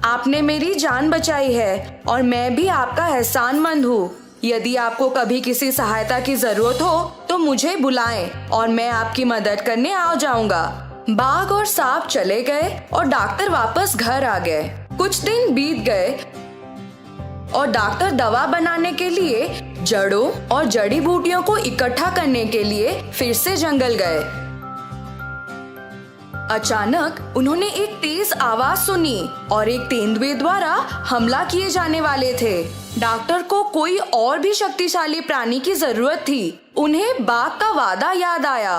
आपने मेरी जान बचाई है और मैं भी आपका एहसानमंद हूँ। यदि आपको कभी किसी सहायता की जरूरत हो तो मुझे बुलाएं और मैं आपकी मदद करने आ जाऊंगा। बाघ और सांप चले गए और डॉक्टर वापस घर आ गए। कुछ दिन बीत गए और डॉक्टर दवा बनाने के लिए जड़ों और जड़ी बूटियों को इकट्ठा करने के लिए फिर से जंगल गए। अचानक उन्होंने एक तेज आवाज सुनी और एक तेंदुए द्वारा हमला किए जाने वाले थे। डॉक्टर को कोई और भी शक्तिशाली प्राणी की जरूरत थी। उन्हें बाघ का वादा याद आया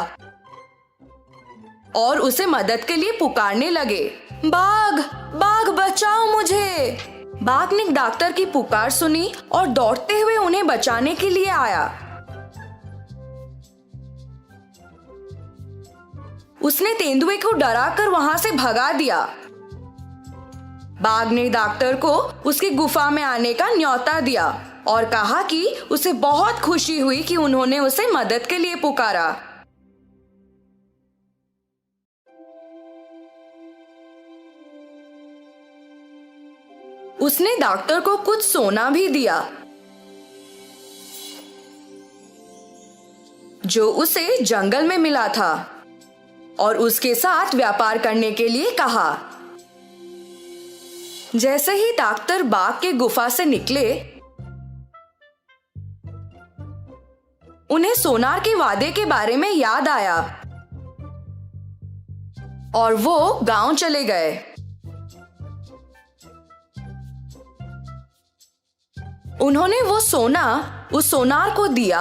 और उसे मदद के लिए पुकारने लगे, बाघ बाघ बचाओ मुझे। बाघ ने डॉक्टर की पुकार सुनी और दौड़ते हुए उन्हें बचाने के लिए आया। उसने तेंदुए को डराकर वहां से भगा दिया। बाघ ने डॉक्टर को उसकी गुफा में आने का न्योता दिया और कहा कि उसे बहुत खुशी हुई कि उन्होंने उसे मदद के लिए पुकारा। उसने डॉक्टर को कुछ सोना भी दिया जो उसे जंगल में मिला था और उसके साथ व्यापार करने के लिए कहा। जैसे ही डॉक्टर बाघ के गुफा से निकले, उन्हें सोनार के वादे के बारे में याद आया और वो गांव चले गए। उन्होंने वो सोना उस सोनार को दिया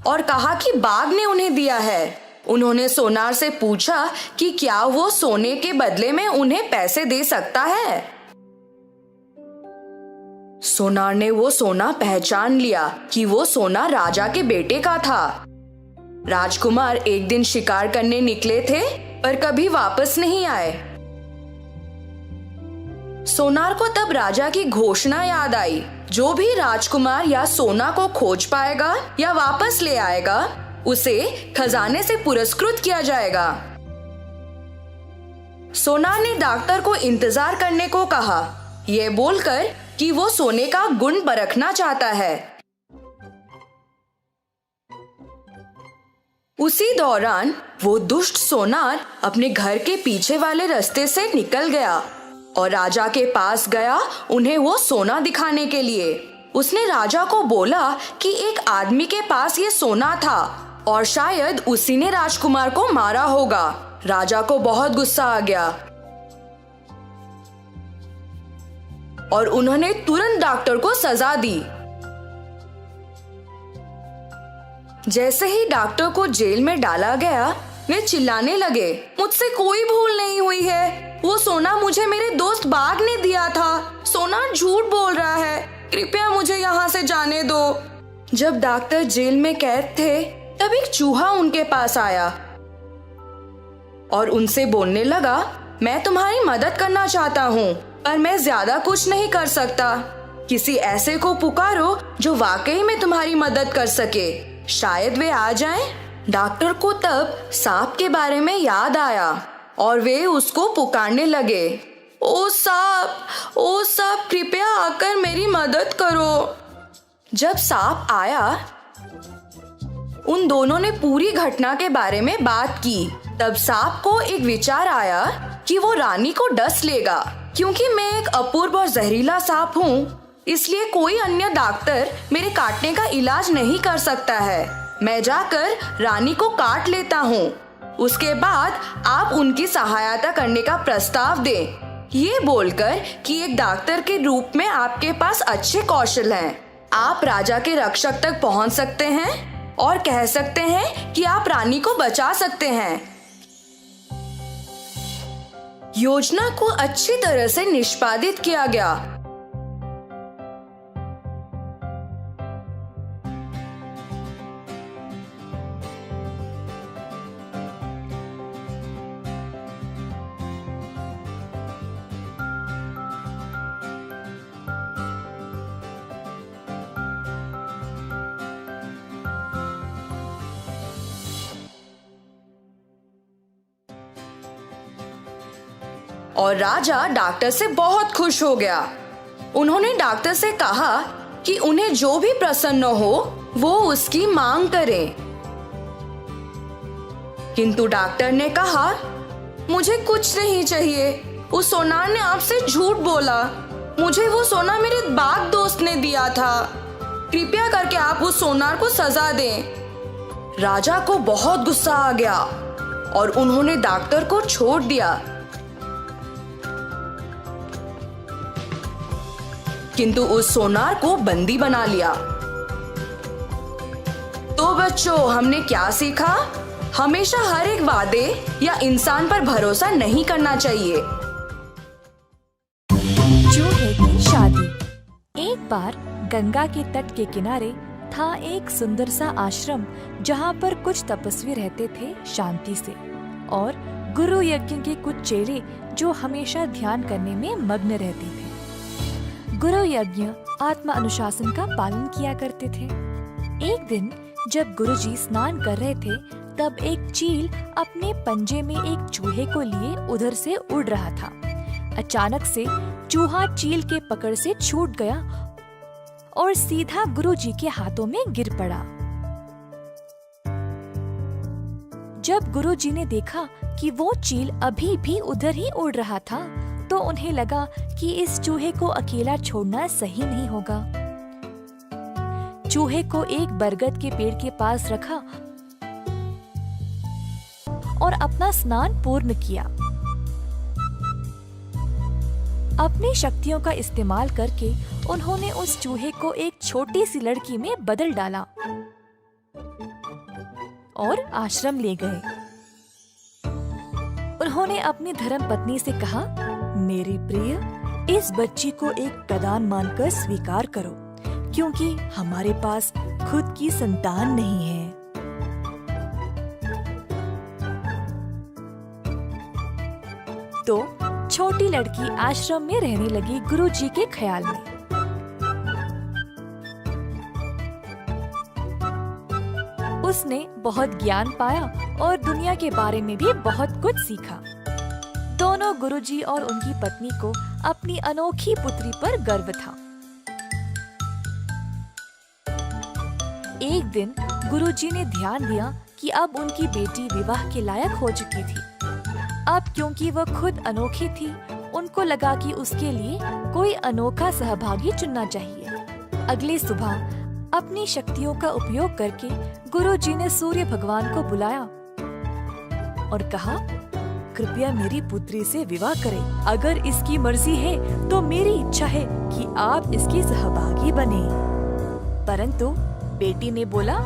और कहा कि बाघ ने उन्हें दिया है। उन्होंने सोनार से पूछा कि क्या वो सोने के बदले में उन्हें पैसे दे सकता है। सोनार ने वो सोना पहचान लिया कि वो सोना राजा के बेटे का था। राजकुमार एक दिन शिकार करने निकले थे पर कभी वापस नहीं आए। सोनार को तब राजा की घोषणा याद आई, जो भी राजकुमार या सोना को खोज पाएगा या वापस ले आएगा उसे खजाने से पुरस्कृत किया जाएगा। सोनार ने डॉक्टर को इंतजार करने को कहा, यह बोलकर कि वो सोने का गुण परखना चाहता है। उसी दौरान वो दुष्ट सोनार अपने घर के पीछे वाले रास्ते से निकल गया और राजा के पास गया उन्हें वो सोना दिखाने के लिए। उसने राजा को बोला कि एक आदमी के पास ये सोना था और शायद उसी ने राजकुमार को मारा होगा। राजा को बहुत गुस्सा आ गया और उन्होंने तुरंत डॉक्टर को सजा दी। जैसे ही डॉक्टर को जेल में डाला गया, वे चिल्लाने लगे, मुझसे कोई भूल नहीं हुई है। वो सोना मुझे मेरे दोस्त बाघ ने दिया था। सोना झूठ बोल रहा है। कृपया मुझे यहाँ से जाने दो। जब डॉक्टर जेल में कैद थे, तब एक चूहा उनके पास आया और उनसे बोलने लगा, मैं तुम्हारी मदद करना चाहता हूँ पर मैं ज्यादा कुछ नहीं कर सकता। किसी ऐसे को पुकारो जो वाकई में तुम्हारी मदद कर सके। शायद वे आ जाएं। डॉक्टर को तब सांप के बारे में याद आया और वे उसको पुकारने लगे, ओ सांप कृपया आकर मेरी मदद करो। जब सांप आया, उन दोनों ने पूरी घटना के बारे में बात की। तब सांप को एक विचार आया कि वो रानी को डस लेगा। क्योंकि मैं एक अपूर्व और जहरीला सांप हूँ, इसलिए कोई अन्य डॉक्टर मेरे काटने का इलाज नहीं कर सकता है। मैं जाकर रानी को काट लेता हूँ। उसके बाद आप उनकी सहायता करने का प्रस्ताव दें। ये बोलकर कि एक डॉक्टर के रूप में आपके पास अच्छे कौशल हैं। आप राजा के रक्षक तक पहुँच सकते हैं और कह सकते हैं कि आप रानी को बचा सकते हैं। योजना को अच्छी तरह से निष्पादित किया गया और राजा डॉक्टर से बहुत खुश हो गया। उन्होंने डॉक्टर से कहा कि उन्हें जो भी प्रसन्न हो वो उसकी मांग करें। किंतु डॉक्टर ने कहा, मुझे कुछ नहीं चाहिए। उस सोनार ने आपसे झूठ बोला। मुझे वो सोना मेरे बाग दोस्त ने दिया था। कृपया करके आप उस सोनार को सजा दें। राजा को बहुत गुस्सा आ गया और उन्होंने डॉक्टर को छोड़ दिया। किंतु उस सोनार को बंदी बना लिया। तो बच्चों, हमने क्या सीखा? हमेशा हर एक वादे या इंसान पर भरोसा नहीं करना चाहिए। चूहे की शादी। एक बार गंगा के तट के किनारे था एक सुंदर सा आश्रम जहाँ पर कुछ तपस्वी रहते थे शांति से, और गुरु यज्ञ के कुछ चेले जो हमेशा ध्यान करने में मग्न रहते थे। गुरु यज्ञ आत्मा अनुशासन का पालन किया करते थे। एक दिन जब गुरुजी स्नान कर रहे थे, तब एक चील अपने पंजे में एक चूहे को लिए उधर से उड़ रहा था। अचानक से चूहा चील के पकड़ से छूट गया और सीधा गुरुजी के हाथों में गिर पड़ा। जब गुरुजी ने देखा कि वो चील अभी भी उधर ही उड़ रहा था, तो उन्हें लगा कि इस चूहे को अकेला छोड़ना सही नहीं होगा। चूहे को एक बरगद के पेड़ के पास रखा और अपना स्नान पूर्ण किया। अपनी शक्तियों का इस्तेमाल करके उन्होंने उस चूहे को एक छोटी सी लड़की में बदल डाला और आश्रम ले गए। उन्होंने अपनी धर्मपत्नी से कहा, मेरी प्रिय, इस बच्ची को एक प्रदान मानकर स्वीकार करो, क्योंकि हमारे पास खुद की संतान नहीं है। तो छोटी लड़की आश्रम में रहने लगी गुरुजी के ख्याल में। उसने बहुत ज्ञान पाया और दुनिया के बारे में भी बहुत कुछ सीखा। दोनों गुरुजी और उनकी पत्नी को अपनी अनोखी पुत्री पर गर्व था। एक दिन गुरुजी ने ध्यान दिया कि अब उनकी बेटी विवाह के लायक हो चुकी थी। अब क्योंकि वह खुद अनोखी थी, उनको लगा कि उसके लिए कोई अनोखा सहभागी चुनना चाहिए। अगली सुबह अपनी शक्तियों का उपयोग करके गुरुजी ने सूर्य भगवान को बुलाया और कहा, कृपया मेरी पुत्री से विवाह करें। अगर इसकी मर्जी है तो मेरी इच्छा है कि आप इसकी सहभागी बने। परंतु बेटी ने बोला,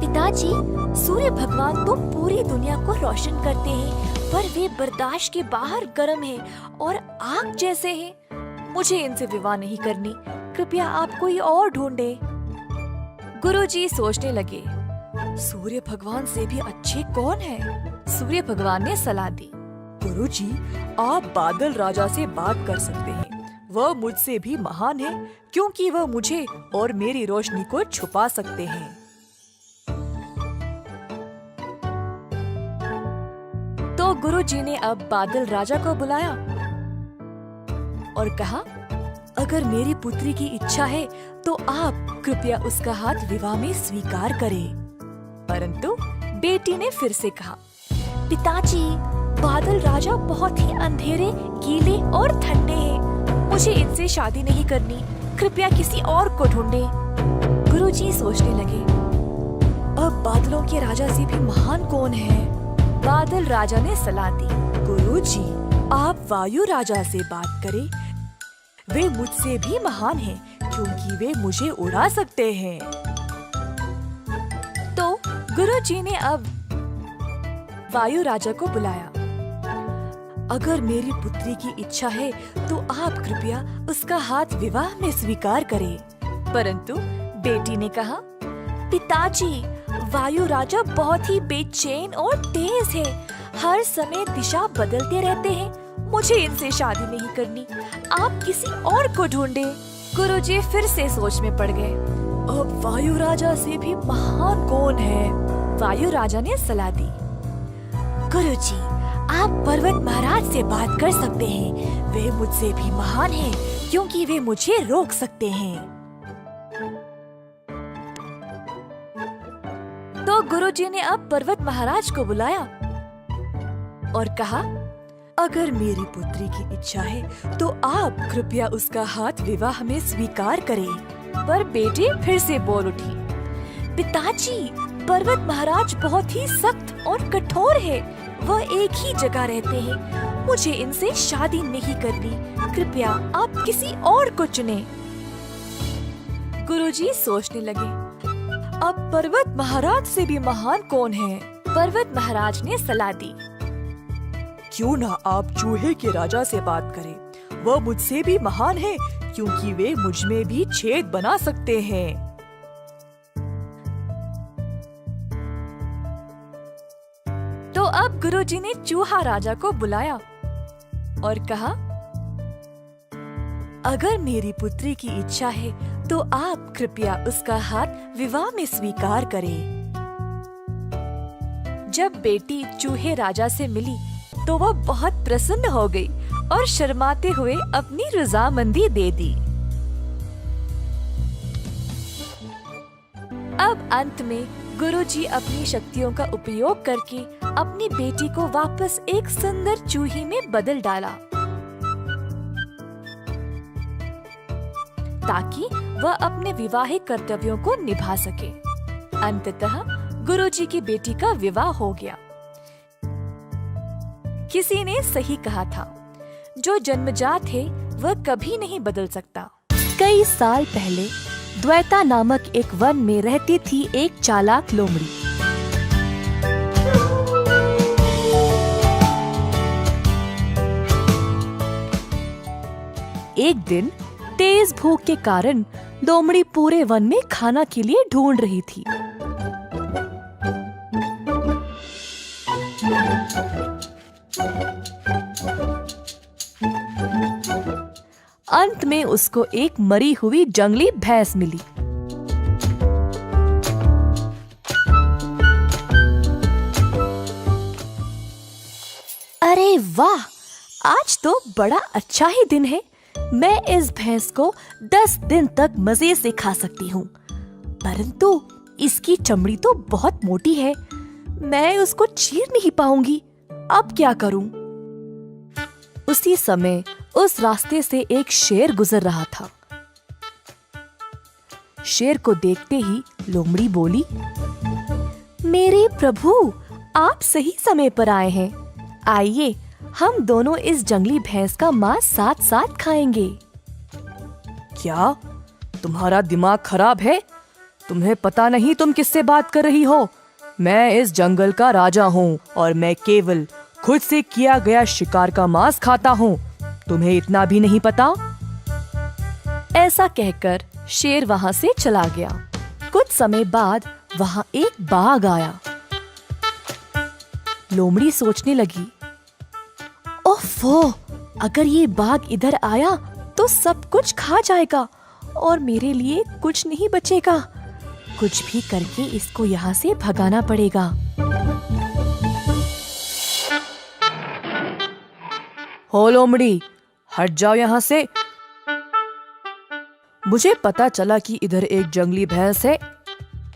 पिताजी, सूर्य भगवान तो पूरी दुनिया को रोशन करते हैं, पर वे बर्दाश्त के बाहर गर्म हैं और आग जैसे हैं। मुझे इनसे विवाह नहीं करनी। कृपया आप कोई और ढूंढे। गुरुजी सोचने लगे, सूर्य भगवान से भी अच्छे कौन है? सूर्य भगवान ने सलाह दी, गुरुजी, आप बादल राजा से बात कर सकते हैं। वह मुझसे भी महान है, क्योंकि वह मुझे और मेरी रोशनी को छुपा सकते हैं। तो गुरुजी ने अब बादल राजा को बुलाया और कहा, अगर मेरी पुत्री की इच्छा है तो आप कृपया उसका हाथ विवाह में स्वीकार करें। परंतु बेटी ने फिर से कहा, पिताजी, बादल राजा बहुत ही अंधेरे, गीले और ठंडे हैं। मुझे इनसे शादी नहीं करनी। कृपया किसी और को ढूंढे। गुरुजी सोचने लगे, अब बादलों के राजा से भी महान कौन है? बादल राजा ने सलाह दी, गुरुजी, आप वायु राजा से बात करें। वे मुझसे भी महान हैं, क्योंकि वे मुझे उड़ा सकते हैं। तो गुरुजी ने अब वायु राजा को बुलाया। अगर मेरी पुत्री की इच्छा है तो आप कृपया उसका हाथ विवाह में स्वीकार करें। परंतु बेटी ने कहा, पिताजी, वायु राजा बहुत ही बेचैन और तेज है। हर समय दिशा बदलते रहते हैं। मुझे इनसे शादी नहीं करनी। आप किसी और को ढूंढे। गुरुजी फिर से सोच में पड़ गए। अब वायु राजा से भी महान कौन है? वायु राजा ने सलाह दी, गुरुजी, आप पर्वत महाराज से बात कर सकते हैं। वे मुझसे भी महान हैं, क्योंकि वे मुझे रोक सकते हैं। तो गुरुजी ने अब पर्वत महाराज को बुलाया और कहा, अगर मेरी पुत्री की इच्छा है तो आप कृपया उसका हाथ विवाह में स्वीकार करें। पर बेटी फिर से बोल उठी, पिताजी, पर्वत महाराज बहुत ही सख्त और कठोर है। वह एक ही जगह रहते हैं। मुझे इनसे शादी नहीं करनी। कृपया आप किसी और को चुने। गुरुजी सोचने लगे, अब पर्वत महाराज से भी महान कौन है? पर्वत महाराज ने सलाह दी, क्यों ना आप चूहे के राजा से बात करें। वह मुझसे भी महान है, क्योंकि वे मुझ में भी छेद बना सकते हैं। तो अब गुरुजी ने चूहा राजा को बुलाया और कहा, अगर मेरी पुत्री की इच्छा है तो आप कृपया उसका हाथ विवाह में स्वीकार करें। जब बेटी चूहे राजा से मिली तो वह बहुत प्रसन्न हो गई और शर्माते हुए अपनी रजामंदी दे दी। अब अंत में गुरुजी अपनी शक्तियों का उपयोग करके अपनी बेटी को वापस एक सुंदर चूही में बदल डाला, ताकि वह अपने विवाहिक कर्तव्यों को निभा सके। अंततः गुरुजी की बेटी का विवाह हो गया। किसी ने सही कहा था, जो जन्मजात है वह कभी नहीं बदल सकता। कई साल पहले द्वैता नामक एक वन में रहती थी एक चालाक लोमड़ी। एक दिन तेज भूख के कारण लोमड़ी पूरे वन में खाना के लिए ढूंढ रही थी। अंत में उसको एक मरी हुई जंगली भैंस मिली। अरे वाह, आज तो बड़ा अच्छा ही दिन है। मैं इस भैंस को 10 दिन तक मजे से खा सकती हूँ। परंतु इसकी चमड़ी तो बहुत मोटी है, मैं उसको चीर नहीं पाऊंगी। अब क्या करूं? उसी समय उस रास्ते से एक शेर गुजर रहा था। शेर को देखते ही लोमड़ी बोली, मेरे प्रभु, आप सही समय पर आए हैं। आइए, हम दोनों इस जंगली भैंस का मांस साथ साथ खाएंगे। क्या तुम्हारा दिमाग खराब है? तुम्हें पता नहीं तुम किससे बात कर रही हो? मैं इस जंगल का राजा हूँ और मैं केवल खुद से किया गया शिकार का मांस खाता हूँ। तुम्हें इतना भी नहीं पता? ऐसा कहकर शेर वहाँ से चला गया। कुछ समय बाद वहाँ एक बाघ आया। लोमड़ी सोचने लगी, ओफो, अगर ये बाघ इधर आया तो सब कुछ खा जाएगा और मेरे लिए कुछ नहीं बचेगा। कुछ भी करके इसको यहाँ से भगाना पड़ेगा। हो लोमड़ी, हट जाओ यहाँ से। मुझे पता चला कि इधर एक जंगली भैंस है।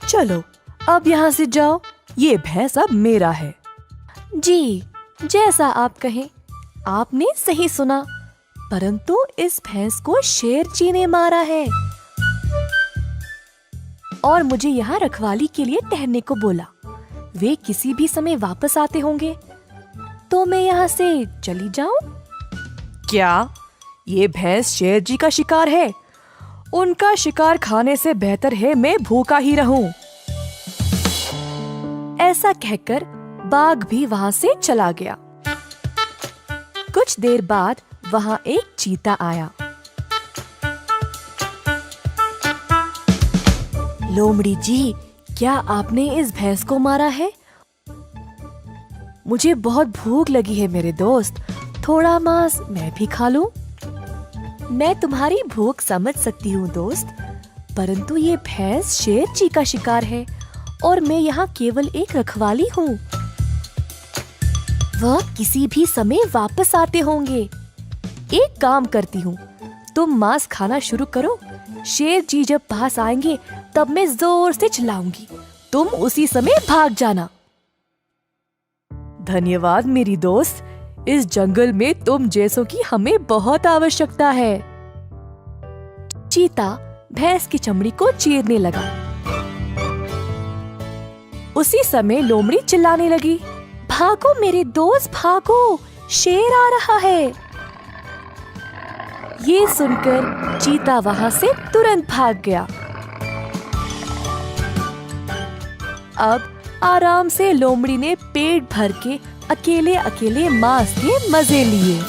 चलो अब यहाँ से जाओ, ये भैंस अब मेरा है। जी, जैसा आप कहें। आपने सही सुना, परंतु इस भैंस को शेर जी ने मारा है और मुझे यहाँ रखवाली के लिए ठहरने को बोला। वे किसी भी समय वापस आते होंगे, तो मैं यहाँ से चली जाऊं? क्या ये भैंस शेर जी का शिकार है? उनका शिकार खाने से बेहतर है मैं भूखा ही रहूं। ऐसा कहकर बाघ भी वहाँ से चला गया। कुछ देर बाद वहाँ एक चीता आया। लोमड़ी जी, क्या आपने इस भैंस को मारा है? मुझे बहुत भूख लगी है मेरे दोस्त, थोड़ा मांस मैं भी खा लूं। मैं तुम्हारी भूख समझ सकती हूँ दोस्त, परंतु ये भैंस शेर जी का शिकार है और मैं यहाँ केवल एक रखवाली हूँ। वह किसी भी समय वापस आते होंगे। एक काम करती हूँ, तुम मांस खाना शुरू करो। शेर जी जब पास आएंगे तब मैं जोर से चिल्लाऊंगी, तुम उसी समय भाग जाना। धन्यवाद मेरी दोस्त, इस जंगल में तुम जैसों की हमें बहुत आवश्यकता है। चीता भैंस की चमड़ी को चीरने लगा। उसी समय लोमड़ी चिल्लाने लगी, भागो मेरे दोस्त भागो, शेर आ रहा है। ये सुनकर चीता वहां से तुरंत भाग गया। अब आराम से लोमड़ी ने पेट भर के अकेले अकेले मांस के मजे लिए।